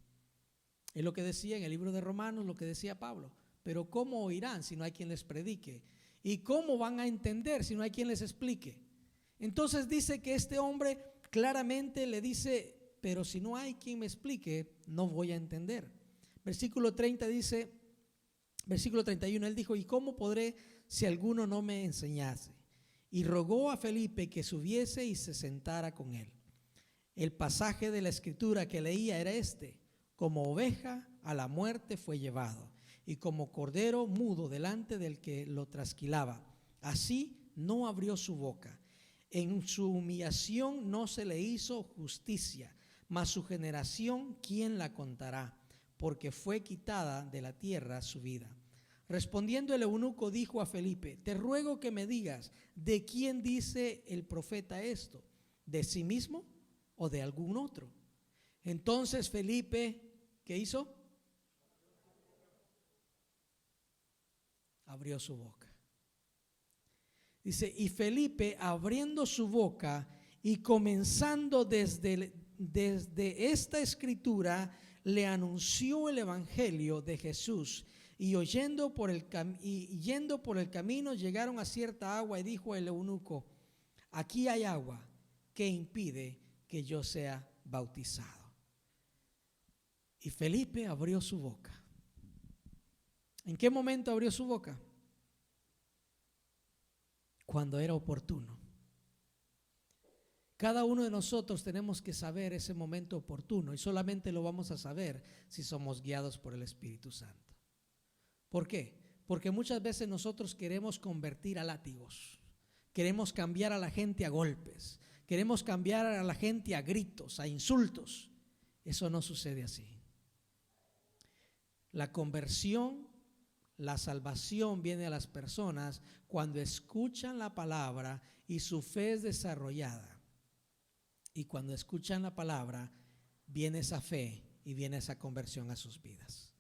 Speaker 1: Es lo que decía en el libro de Romanos, lo que decía Pablo. Pero ¿cómo oirán si no hay quien les predique? ¿Y cómo van a entender si no hay quien les explique? Entonces dice que este hombre claramente le dice, pero si no hay quien me explique, no voy a entender. Versículo 30 dice, versículo 31, él dijo, ¿y cómo podré si alguno no me enseñase? Y rogó a Felipe que subiese y se sentara con él. El pasaje de la escritura que leía era este: como oveja a la muerte fue llevado, y como cordero mudo delante del que lo trasquilaba, así no abrió su boca. En su humillación no se le hizo justicia, mas su generación, ¿quién la contará? Porque fue quitada de la tierra su vida. Respondiendo el eunuco dijo a Felipe: te ruego que me digas, ¿de quién dice el profeta esto? ¿De sí mismo o de algún otro? Entonces Felipe, ¿qué hizo? Abrió su boca. Dice, y Felipe, abriendo su boca y comenzando desde esta escritura, le anunció el evangelio de Jesús. Y yendo por el camino, llegaron a cierta agua, y dijo el eunuco: aquí hay agua, ¿qué impide que yo sea bautizado? Y Felipe abrió su boca. ¿En qué momento abrió su boca? Cuando era oportuno. Cada uno de nosotros tenemos que saber ese momento oportuno, y solamente lo vamos a saber si somos guiados por el Espíritu Santo. ¿Por qué? Porque muchas veces nosotros queremos convertir a látigos, queremos cambiar a la gente a golpes, queremos cambiar a la gente a gritos, a insultos. Eso no sucede así. La conversión, la salvación viene a las personas cuando escuchan la palabra y su fe es desarrollada. Y cuando escuchan la palabra, viene esa fe y viene esa conversión a sus vidas.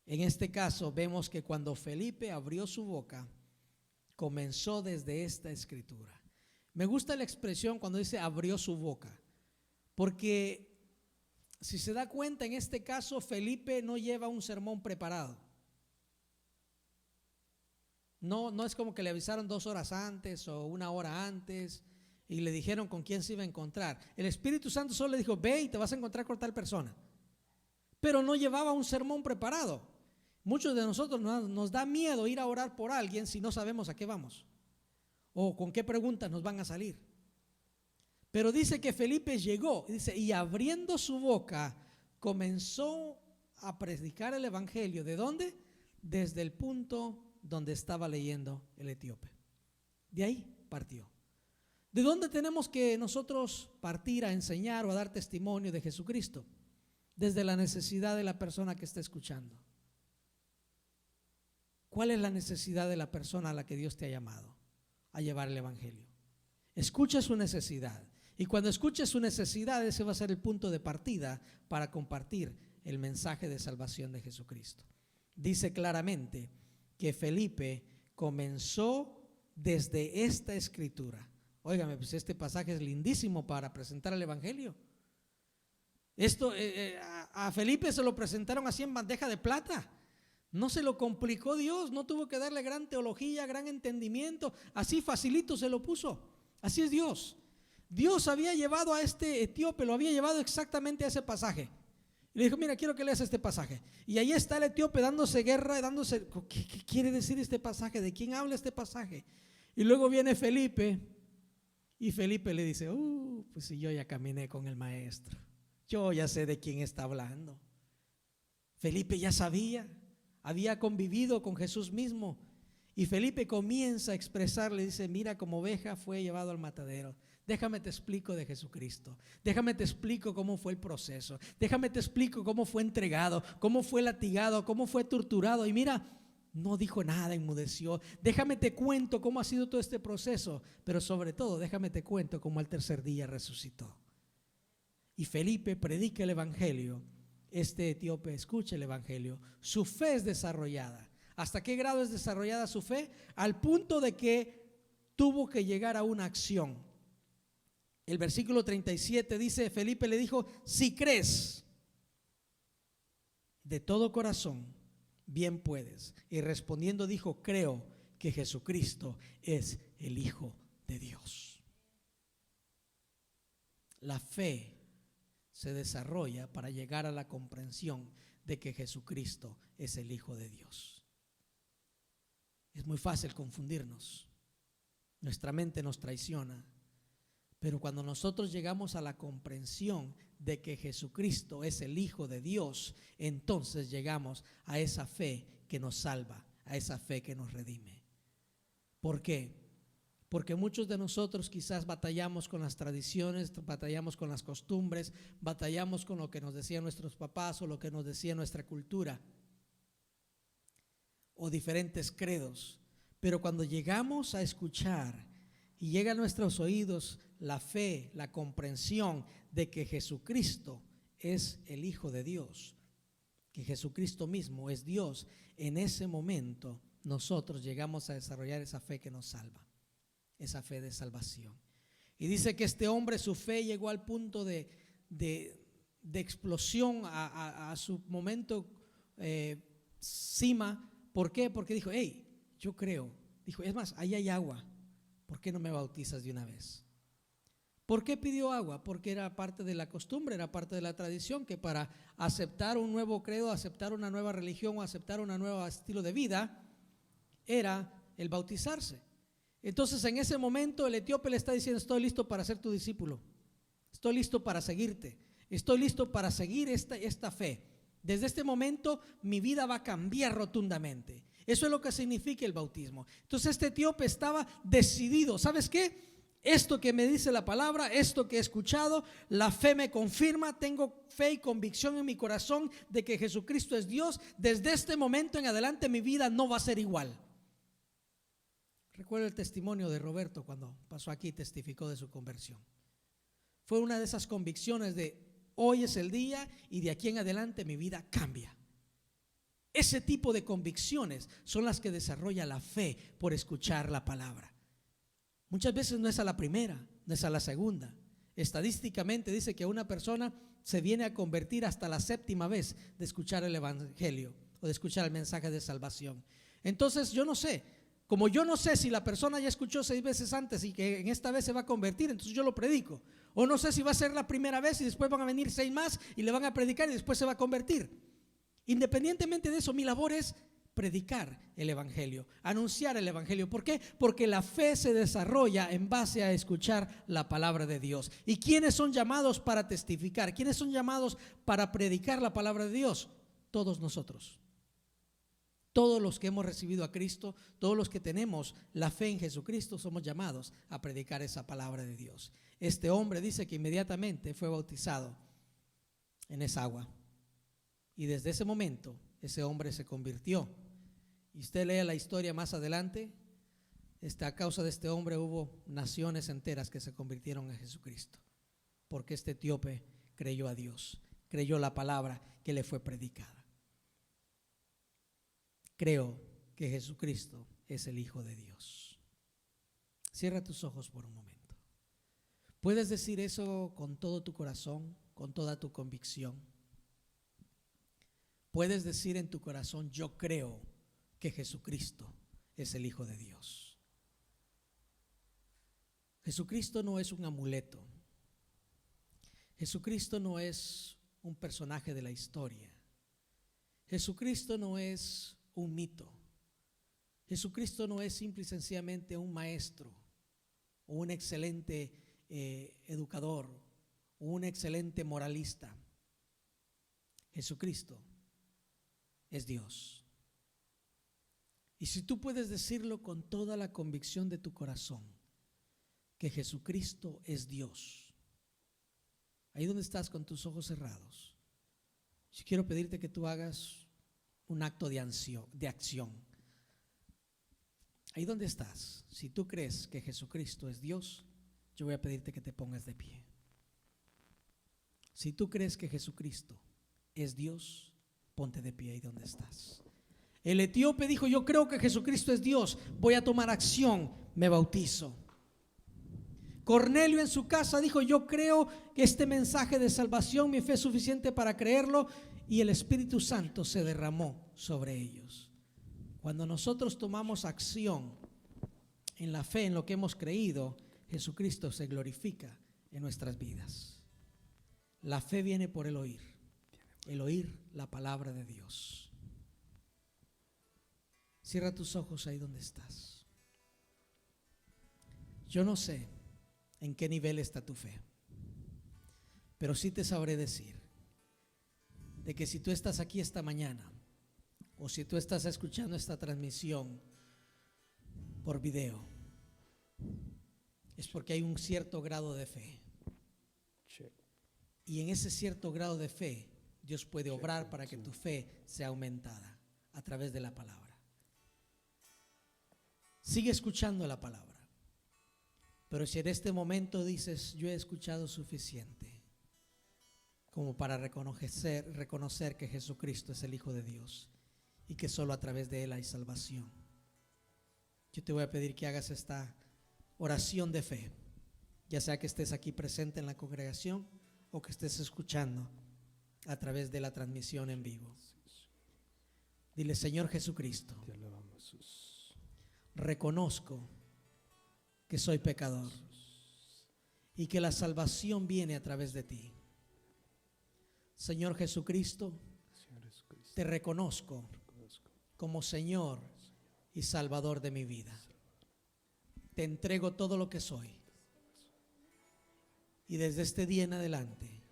Speaker 1: En este caso vemos que cuando Felipe abrió su boca, comenzó desde esta escritura. Me gusta la expresión cuando dice abrió su boca, porque si se da cuenta, en este caso Felipe no lleva un sermón preparado. No es como que le avisaron 2 horas antes o 1 hora antes y le dijeron con quién se iba a encontrar. El Espíritu Santo solo le dijo: ve y te vas a encontrar con tal persona. Pero no llevaba un sermón preparado. Muchos de nosotros nos da miedo ir a orar por alguien si no sabemos a qué vamos o con qué preguntas nos van a salir. Pero dice que Felipe llegó, dice, y abriendo su boca comenzó a predicar el evangelio. ¿De dónde? Desde el punto donde estaba leyendo el etíope. De ahí partió. ¿De dónde tenemos que nosotros partir a enseñar o a dar testimonio de Jesucristo? Desde la necesidad de la persona que está escuchando. ¿Cuál es la necesidad de la persona a la que Dios te ha llamado a llevar el evangelio? Escucha su necesidad, y cuando escuches su necesidad, ese va a ser el punto de partida para compartir el mensaje de salvación de Jesucristo. Dice claramente que Felipe comenzó desde esta escritura. Óigame, pues este pasaje es lindísimo para presentar el evangelio. Esto a Felipe se lo presentaron así en bandeja de plata. No se lo complicó Dios, no tuvo que darle gran teología, gran entendimiento, así facilito se lo puso. Así es Dios. Dios había llevado a este etíope, lo había llevado exactamente a ese pasaje. Y le dijo: mira, quiero que leas este pasaje. Y ahí está el etíope dándose guerra, ¿qué quiere decir este pasaje? ¿De quién habla este pasaje? Y luego viene Felipe, y Felipe le dice: pues si yo ya caminé con el maestro, yo ya sé de quién está hablando. Felipe ya sabía, había convivido con Jesús mismo, y Felipe comienza a expresarle, dice: mira, como oveja fue llevado al matadero. Déjame te explico de Jesucristo, déjame te explico cómo fue el proceso, déjame te explico cómo fue entregado, cómo fue latigado, cómo fue torturado. Y mira, no dijo nada, enmudeció. Déjame te cuento cómo ha sido todo este proceso, pero sobre todo déjame te cuento cómo al 3er día resucitó. Y Felipe predica el evangelio. Este etíope escucha el evangelio, su fe es desarrollada. ¿Hasta qué grado es desarrollada su fe? Al punto de que tuvo que llegar a una acción. El versículo 37 dice: Felipe le dijo: si crees de todo corazón, bien puedes. Y respondiendo dijo: creo que Jesucristo es el Hijo de Dios. La fe se desarrolla para llegar a la comprensión de que Jesucristo es el Hijo de Dios. Es muy fácil confundirnos. Nuestra mente nos traiciona. Pero cuando nosotros llegamos a la comprensión de que Jesucristo es el Hijo de Dios, entonces llegamos a esa fe que nos salva, a esa fe que nos redime. ¿Por qué? Porque muchos de nosotros quizás batallamos con las tradiciones, batallamos con las costumbres, batallamos con lo que nos decían nuestros papás o lo que nos decía nuestra cultura. o diferentes credos, pero cuando llegamos a escuchar y llega a nuestros oídos la fe, la comprensión de que Jesucristo es el Hijo de Dios, que Jesucristo mismo es Dios, en ese momento nosotros llegamos a desarrollar esa fe que nos salva, esa fe de salvación. Y dice que este hombre, su fe llegó al punto de explosión, a su momento cima. ¿Por qué? Porque dijo, hey, yo creo. Dijo, es más, ahí hay agua, ¿por qué no me bautizas de una vez? ¿Por qué pidió agua? Porque era parte de la costumbre, era parte de la tradición, que para aceptar un nuevo credo, aceptar una nueva religión o aceptar un nuevo estilo de vida, era el bautizarse. Entonces en ese momento el etíope le está diciendo, estoy listo para ser tu discípulo, estoy listo para seguirte, estoy listo para seguir esta fe. Desde este momento mi vida va a cambiar rotundamente. Eso es lo que significa el bautismo. Entonces este etíope estaba decidido. ¿Sabes qué? Esto que me dice la palabra, esto que he escuchado, la fe me confirma, tengo fe y convicción en mi corazón de que Jesucristo es Dios. Desde este momento en adelante mi vida no va a ser igual. Recuerdo el testimonio de Roberto cuando pasó aquí y testificó de su conversión. Fue una de esas convicciones de hoy es el día y de aquí en adelante mi vida cambia. Ese tipo de convicciones son las que desarrolla la fe por escuchar la palabra. Muchas veces no es a la primera, no es a la segunda. Estadísticamente dice que una persona se viene a convertir hasta la 7ª vez de escuchar el evangelio o de escuchar el mensaje de salvación. Entonces yo no sé, como yo no sé si la persona ya escuchó 6 veces antes y que en esta vez se va a convertir, entonces yo lo predico. O no sé si va a ser la primera vez y después van a venir 6 más y le van a predicar y después se va a convertir. Independientemente de eso, mi labor es predicar el evangelio, anunciar el evangelio. ¿Por qué? Porque la fe se desarrolla en base a escuchar la palabra de Dios. ¿Y quiénes son llamados para testificar? ¿Quiénes son llamados para predicar la palabra de Dios? Todos nosotros. Todos los que hemos recibido a Cristo, todos los que tenemos la fe en Jesucristo, somos llamados a predicar esa palabra de Dios. Este hombre dice que inmediatamente fue bautizado en esa agua. Y desde ese momento ese hombre se convirtió. Y usted lee la historia más adelante, a causa de este hombre hubo naciones enteras que se convirtieron en Jesucristo, porque este etíope creyó a Dios, creyó la palabra que le fue predicada. Creo que Jesucristo es el Hijo de Dios. Cierra tus ojos por un momento. ¿Puedes decir eso con todo tu corazón, con toda tu convicción? Puedes decir en tu corazón, yo creo que Jesucristo es el Hijo de Dios. Jesucristo no es un amuleto. Jesucristo no es un personaje de la historia. Jesucristo no es un mito. Jesucristo no es simple y sencillamente un maestro o un excelente educador o un excelente moralista. Jesucristo es Dios. Y si tú puedes decirlo con toda la convicción de tu corazón, que Jesucristo es Dios, ahí donde estás con tus ojos cerrados, yo quiero pedirte que tú hagas un acto de acción. Ahí donde estás, si tú crees que Jesucristo es Dios, yo voy a pedirte que te pongas de pie. Si tú crees que Jesucristo es Dios, ponte de pie ahí donde estás. El etíope dijo, yo creo que Jesucristo es Dios, voy a tomar acción, me bautizo. Cornelio en su casa dijo, yo creo que este mensaje de salvación, mi fe es suficiente para creerlo, y el Espíritu Santo se derramó sobre ellos. Cuando nosotros tomamos acción en la fe, en lo que hemos creído, Jesucristo se glorifica en nuestras vidas. La fe viene por el oír la palabra de Dios. Cierra tus ojos ahí donde estás. Yo no sé en qué nivel está tu fe, pero sí te sabré decir de que si tú estás aquí esta mañana o si tú estás escuchando esta transmisión por video, es porque hay un cierto grado de fe. Y en ese cierto grado de fe, Dios puede obrar para que tu fe sea aumentada a través de la palabra. Sigue escuchando la palabra. Pero si en este momento dices, yo he escuchado suficiente como para reconocer que Jesucristo es el Hijo de Dios y que solo a través de Él hay salvación, yo te voy a pedir que hagas esta oración de fe, ya sea que estés aquí presente en la congregación o que estés escuchando a través de la transmisión en vivo. Dile: Señor Jesucristo,
Speaker 2: Te alabamos, Jesús.
Speaker 1: reconozco que soy pecador y que la salvación viene a través de ti. Señor Jesucristo,
Speaker 2: Señor Jesucristo,
Speaker 1: te reconozco
Speaker 2: reconozco
Speaker 1: como Señor y Salvador de mi vida. Te entrego todo lo que soy. Y desde este día en adelante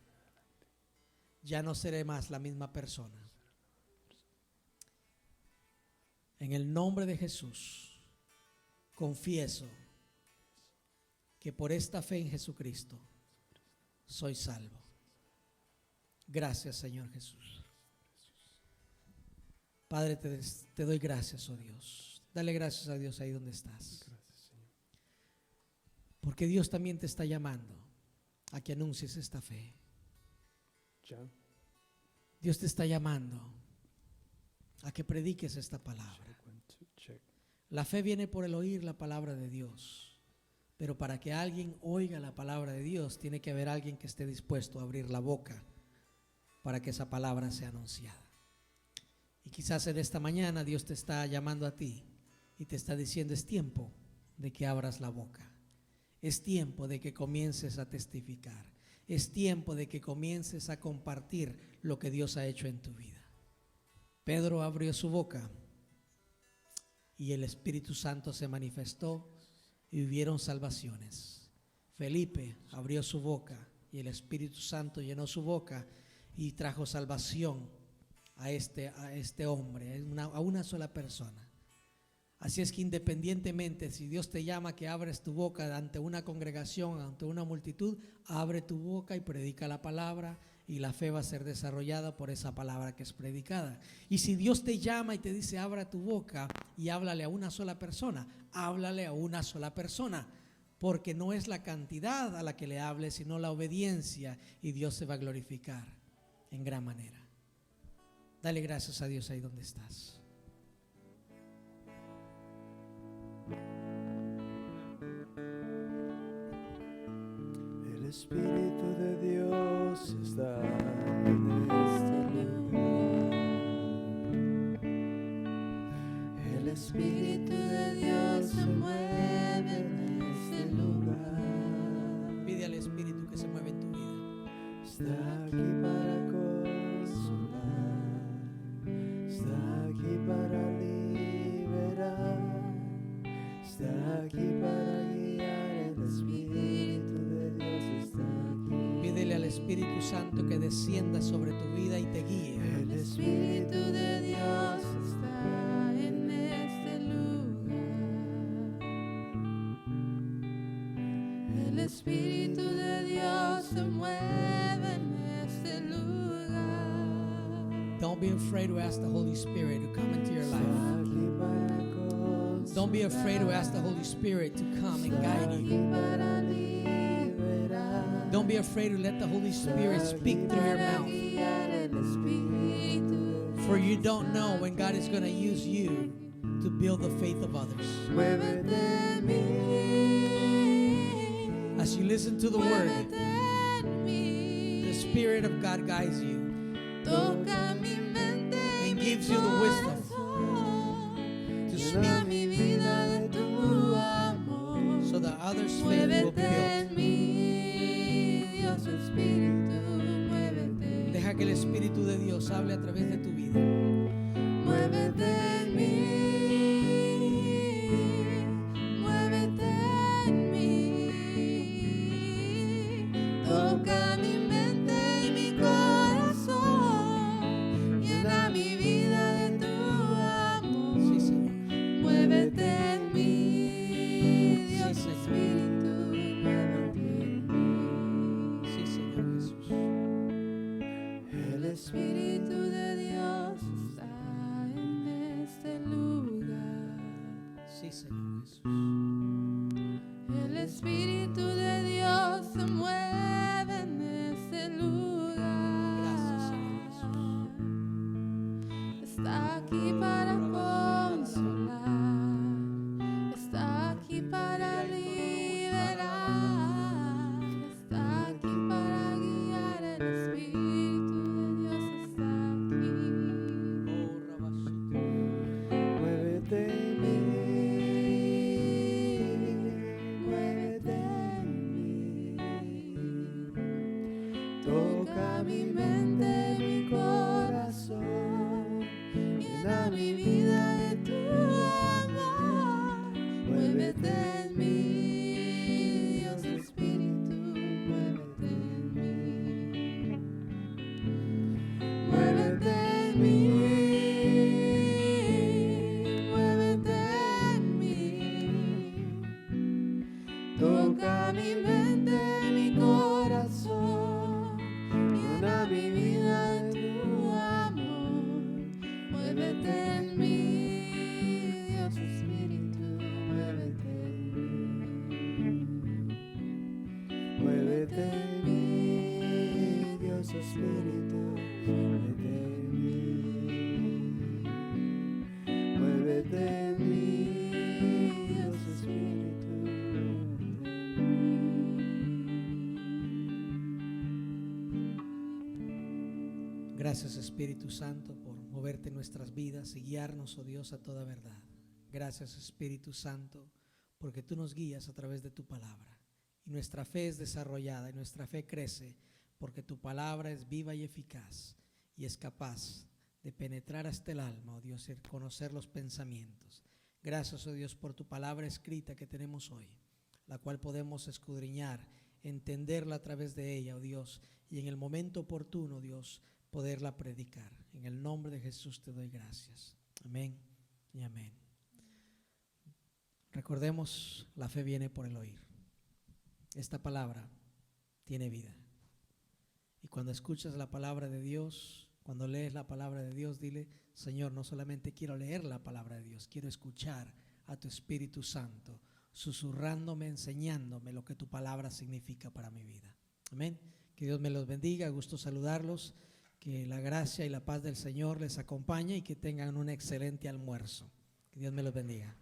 Speaker 1: ya no seré más la misma persona. En el nombre de Jesús confieso que por esta fe en Jesucristo soy salvo. Gracias, Señor Jesús. Padre, te doy gracias, oh Dios. Dale gracias a Dios ahí donde estás.
Speaker 2: Gracias, Señor.
Speaker 1: Porque Dios también te está llamando a que anuncies esta fe.
Speaker 2: Ya.
Speaker 1: Dios te está llamando a que prediques esta palabra.
Speaker 2: Check, 1, 2, check.
Speaker 1: La fe viene por el oír la palabra de Dios. Pero para que alguien oiga la palabra de Dios, tiene que haber alguien que esté dispuesto a abrir la boca para que esa palabra sea anunciada. Y quizás en esta mañana Dios te está llamando a ti y te está diciendo: es tiempo de que abras la boca. Es tiempo de que comiences a testificar. Es tiempo de que comiences a compartir lo que Dios ha hecho en tu vida. Pedro abrió su boca y el Espíritu Santo se manifestó y hubieron salvaciones. Felipe abrió su boca y el Espíritu Santo llenó su boca y trajo salvación a este hombre, a una sola persona. Así es que independientemente si Dios te llama que abres tu boca ante una congregación, ante una multitud, abre tu boca y predica la palabra, y la fe va a ser desarrollada por esa palabra que es predicada. Y si Dios te llama y te dice: abra tu boca y háblale a una sola persona, háblale a una sola persona, porque no es la cantidad a la que le hables, sino la obediencia, y Dios se va a glorificar en gran manera. Dale gracias a Dios ahí donde estás.
Speaker 2: El Espíritu de Dios está en este lugar. El Espíritu de Dios se mueve en este lugar.
Speaker 1: Pide al Espíritu que se mueva en tu vida.
Speaker 2: Está aquí para consolar, está aquí para liberar, está aquí para guiar. El Espíritu de Dios está aquí.
Speaker 1: Pídele al Espíritu Santo que descienda sobre tu vida y te guíe.
Speaker 2: El Espíritu de Dios está en este lugar. El Espíritu de Dios se mueve en este lugar.
Speaker 1: Don't be afraid to ask the Holy Spirit to come into your life. Don't be afraid to ask the Holy Spirit to come and guide you. Don't be afraid to let the Holy Spirit speak through your mouth. For you don't know when God is going to use you to build the faith of others. As you listen to the Word, the Spirit of God guides you and gives you the wisdom to speak so that others' faith will be built. Deja que el Espíritu de Dios hable a través de tu vida.
Speaker 2: Muévete en mí, muévete en mí, toca mi mente y mi corazón, llena mi vida de tu amor.
Speaker 1: Sí, Señor.
Speaker 2: Muévete en mí, Dios
Speaker 1: Sí, Señor.
Speaker 2: Espíritu, muévete en mí.
Speaker 1: Sí, Señor Jesús.
Speaker 2: El Espíritu de Dios está en este lugar.
Speaker 1: Sí, Señor Jesús.
Speaker 2: Espíritu de Dios se mueve en este lugar.
Speaker 1: Gracias, Señor Jesús.
Speaker 2: Está aquí para consolar, está aquí para liberar, está aquí para guiar. El Espíritu de Dios está aquí.
Speaker 3: Muévete en mí, muévete en mí. Toca mi mente, mi corazón, llena mi vida de tu amor. Muévete en mí, Dios Espíritu, muévete en mí. Muévete en mí, muévete en mí. Toca mi mente, mi corazón, llena mi vida de tu amor. Muévete en mí, Dios Espíritu, muévete en mí. Muévete en mí, Dios Espíritu, muévete en mí. Muévete en mí, Dios Espíritu, muévete en mí.
Speaker 1: Gracias, Espíritu Santo, por moverte en nuestras vidas y guiarnos, oh Dios, a toda verdad. Gracias, Espíritu Santo, porque tú nos guías a través de tu palabra. Y nuestra fe es desarrollada y nuestra fe crece porque tu palabra es viva y eficaz y es capaz de penetrar hasta el alma, oh Dios, y conocer los pensamientos. Gracias, oh Dios, por tu palabra escrita que tenemos hoy, la cual podemos escudriñar, entenderla a través de ella, oh Dios, y en el momento oportuno, Dios, poderla predicar. En el nombre de Jesús te doy gracias. Amén y amén. Recordemos, la fe viene por el oír. Esta palabra tiene vida. Y cuando escuchas la palabra de Dios, cuando lees la palabra de Dios, dile: Señor, no solamente quiero leer la palabra de Dios, quiero escuchar a tu Espíritu Santo susurrándome, enseñándome lo que tu palabra significa para mi vida. Amén. Que Dios me los bendiga, gusto saludarlos, que la gracia y la paz del Señor les acompañe y que tengan un excelente almuerzo. Que Dios me los bendiga.